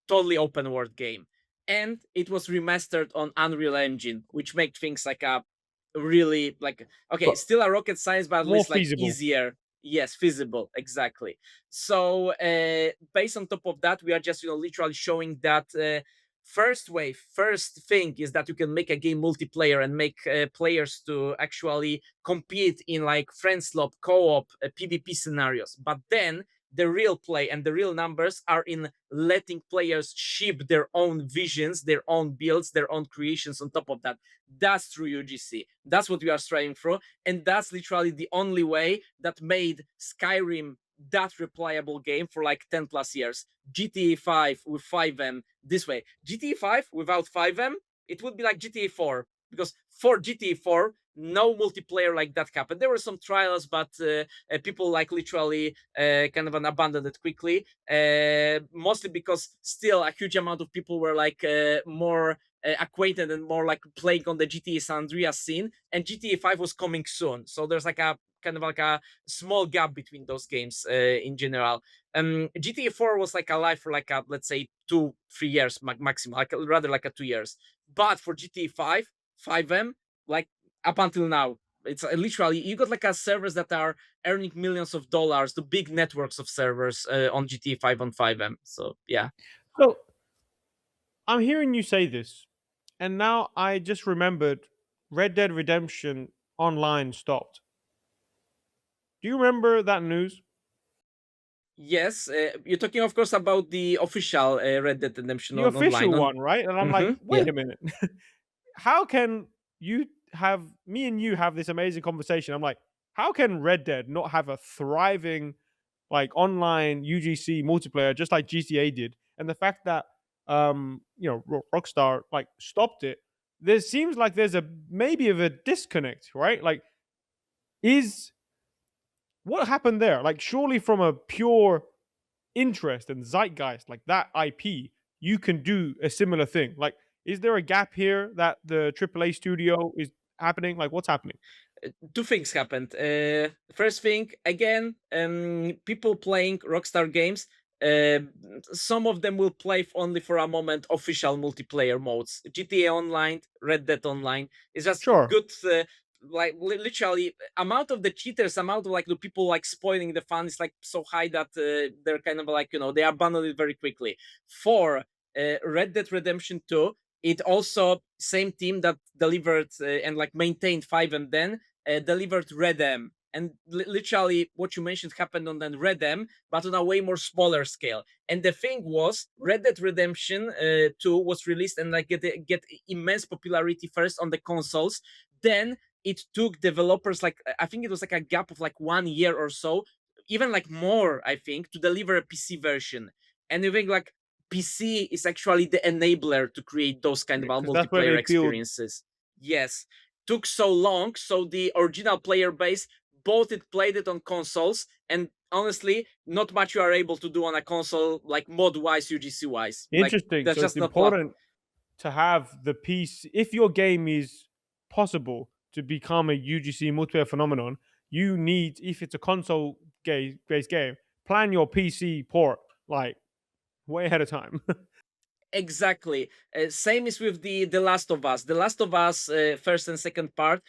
totally open world game, and it was remastered on Unreal Engine, which made things like a really like okay, But still a rocket science, but at more least like feasible. easier. Yes, feasible, exactly. So based on top of that, we are just literally showing that first thing is that you can make a game multiplayer and make players to actually compete in like friend swap, co-op, PvP scenarios. But then the real play and the real numbers are in letting players ship their own visions, their own builds, their own creations on top of that. That's true UGC. That's what we are striving for. And that's literally the only way that made Skyrim that replayable game for like 10 plus years. GTA 5 with FiveM this way. GTA 5 without FiveM, it would be like GTA 4, because for GTA 4 no multiplayer like that happened. There were some trials, but people like literally kind of abandoned it quickly, mostly because still a huge amount of people were like more acquainted and more like playing on the GTA San Andreas scene, and GTA 5 was coming soon. So there's like a kind of like a small gap between those games in general. GTA 4 was like alive for like a, let's say 2-3 years maximum, like rather like a 2 years. But for GTA 5, FiveM, like up until now, it's literally you got like a servers that are earning millions of dollars, the big networks of servers on GTA 5 on FiveM. So yeah. So I'm hearing you say this, and now I just remembered Red Dead Redemption Online stopped. Do you remember that news? Yes, you're talking, of course, about the official Red Dead Redemption The online. official one, right? And I'm like, Yeah. wait a minute. How can you have me and you have this amazing conversation? I'm like, how can Red Dead not have a thriving like online UGC multiplayer just like GTA did? And the fact that Rockstar like stopped it, there seems like there's a maybe of a disconnect, right? Like, is what happened there? Like, surely from a pure interest and zeitgeist like that IP, you can do a similar thing. Like, is there a gap here that the AAA studio is happening? Like, what's happening? Two things happened. First thing, again, people playing Rockstar games. Uh, some of them will play only for a moment official multiplayer modes. GTA Online, Red Dead Online is just Sure. good. Like literally, amount of the cheaters, amount of like the people like spoiling the fun is like so high that they're kind of like they abandon it very quickly. For Red Dead Redemption 2, it also same team that delivered and like maintained Five and then delivered ReadyM. And literally, what you mentioned happened on then ReadyM, but on a way more smaller scale. And the thing was, Red Dead Redemption 2 was released and like get immense popularity first on the consoles. Then it took developers like I think it was like a gap of like 1 year or so, even like more, I think, to deliver a PC version. And you think like PC is actually the enabler to create those kind of Because that's where multiplayer they build. experiences. Yes, took so long, so the original player base both it played it on consoles, and honestly, not much you are able to do on a console like mod wise, UGC wise. Like Interesting. there's So it's just not a lot. important to have the piece. If your game is possible to become a UGC multiplayer phenomenon, you need, if it's a console based game, plan your PC port like way ahead of time. Exactly. Same is with the Last of Us. The Last of Us first and second part.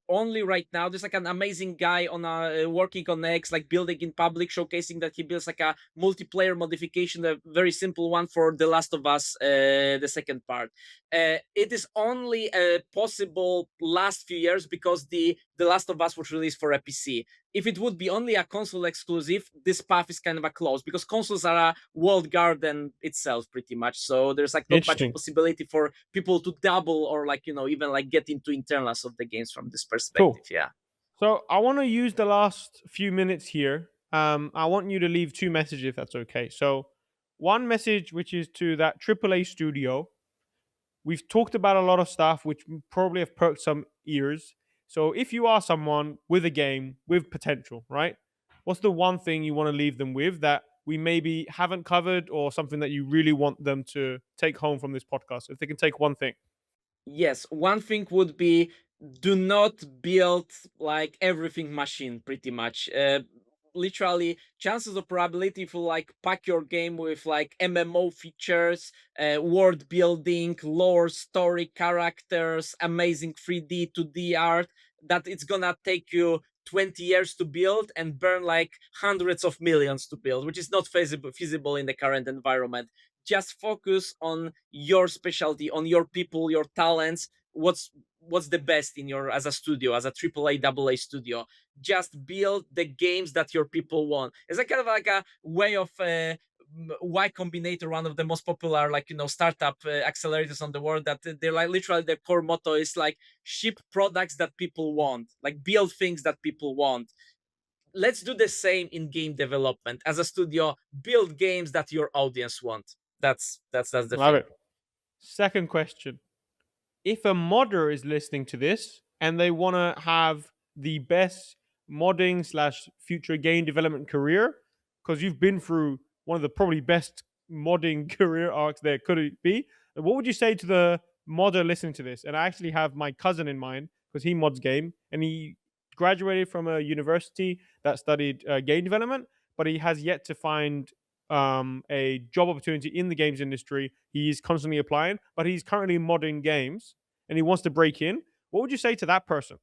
Only right now, there's like an amazing guy on a working on X, like building in public, showcasing that he builds like a multiplayer modification, a very simple one for The Last of Us, the second part. It is only possible last few years because the Last of Us was released for a PC. If it would be only a console exclusive, this path is kind of a close because consoles are a walled garden itself, pretty much. So there's like not much of Interesting. possibility for people to double or like even like get into internals of the games from this perspective. Cool. Yeah. So I want to use the last few minutes here. I want you to leave two messages if that's okay. So one message, which is to that AAA studio. We've talked about a lot of stuff which probably have perked some ears. So if you are someone with a game with potential, right? What's the one thing you want to leave them with that we maybe haven't covered, or something that you really want them to take home from this podcast? If they can take one thing. Yes, one thing would be do not build like everything machine pretty much. Literally chances of probability if you like pack your game with like MMO features, world building, lore, story, characters, amazing 3D 2D art, that it's gonna take you 20 years to build and burn like hundreds of millions to build, which is not feasible in the current environment. Just focus on your specialty, on your people, your talents. What's the best in your, as a studio, as a AAA AA studio. Just build the games that your people want. It's like kind of like a way of Y Combinator, one of the most popular, like, startup accelerators on the world, that they're like literally their core motto is like ship products that people want, like build things that people want. Let's do the same in game development. As a studio, build games that your audience want. That's the Love thing. it. Second question: if a modder is listening to this and they want to have the best modding slash future game development career, because you've been through one of the probably best modding career arcs there could be, what would you say to the modder listening to this? And I actually have my cousin in mind because he mods game and he graduated from a university that studied game development, but he has yet to find a job opportunity in the games industry. He's constantly applying, but he's currently modding games and he wants to break in. What would you say to that person?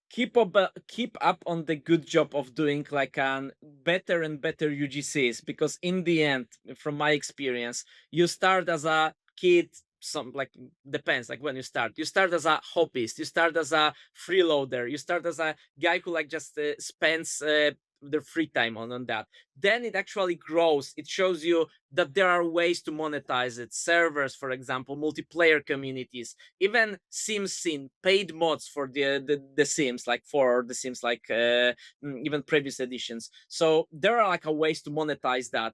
Keep up on the good job of doing like an better and better UGCs, because in the end, from my experience, you start as a kid, some like, depends like when you start as a hobbyist, you start as a freeloader, you start as a guy who like just spends their free time on that. Then it actually grows. It shows you that there are ways to monetize it: servers, for example, multiplayer communities, even sim scene, paid mods for the sims, like for the sims, like even previous editions. So there are like a ways to monetize that.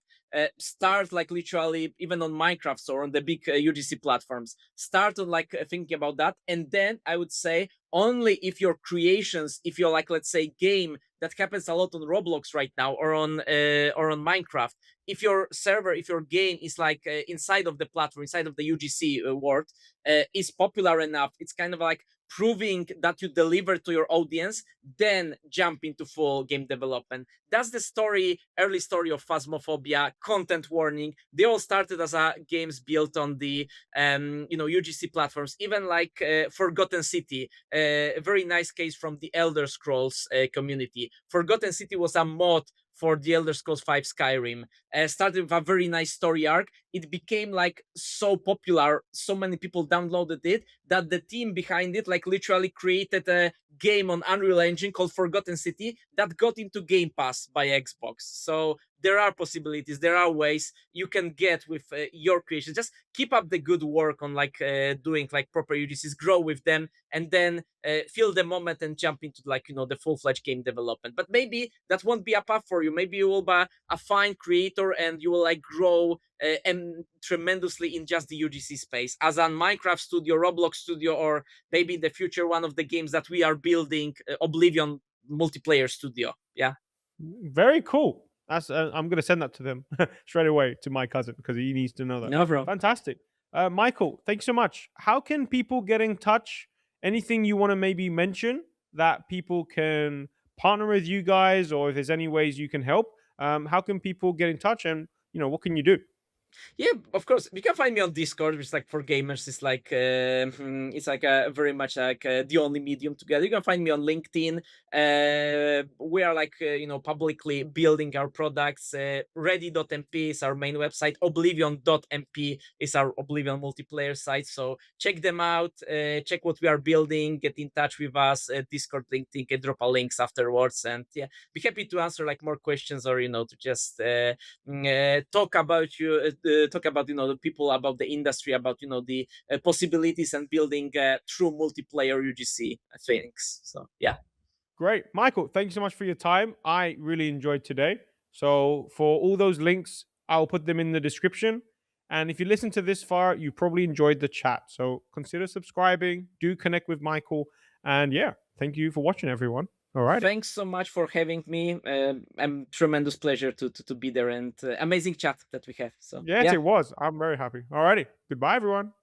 Start like literally even on Minecraft or on the big UGC platforms. Start on like thinking about that, and then I would say only if your creations, if you're like, let's say, game that happens a lot on Roblox right now, or on Minecraft, if your server, if your game is like inside of the platform, inside of the UGC world, is popular enough, it's kind of like proving that you deliver to your audience, then jump into full game development. That's the story, early story of Phasmophobia, Content Warning. They all started as games built on the UGC platforms. Even like Forgotten City, a very nice case from the Elder Scrolls community. Forgotten City was a mod for the Elder Scrolls 5 Skyrim. Started with a very nice story arc. It became like so popular, so many people downloaded it, that the team behind it like literally created a game on Unreal Engine called Forgotten City that got into Game Pass by Xbox. So there are possibilities, there are ways you can get with your creation. Just keep up the good work on like doing like proper UGCs, grow with them, and then feel the moment and jump into like the full-fledged game development. But maybe that won't be a path for you. Maybe you will be a fine creator and you will like grow and tremendously in just the UGC space as a Minecraft studio, Roblox studio, or maybe in the future one of the games that we are building, Oblivion multiplayer studio. Yeah. Very cool. That's I'm gonna send that to them straight away to my cousin because he needs to know that. No, bro. Fantastic, Michael. Thanks so much. How can people get in touch? Anything you want to maybe mention that people can partner with you guys, or if there's any ways you can help? How can people get in touch, and what can you do? Yeah, of course. You can find me on Discord, which like for gamers is like it's like a very much like the only medium together. You can find me on LinkedIn. We are like publicly building our products. Ready.mp is our main website. Oblivion.mp is our Oblivion multiplayer site. So check them out. Check what we are building. Get in touch with us. Discord, LinkedIn. Can drop a links afterwards, and yeah, be happy to answer like more questions, or to just talk about the people, about the industry, about the possibilities and building true multiplayer UGC things. So yeah. Great, Michael. Thank you so much for your time. I really enjoyed today. So for all those links, I'll put them in the description. And if you listen to this far, you probably enjoyed the chat. So consider subscribing. Do connect with Michael. And yeah, thank you for watching, everyone. All righty. Thanks so much for having me. I'm tremendous pleasure to be there, and amazing chat that we have. So Yes, yeah. it was. I'm very happy. All righty. Goodbye, everyone.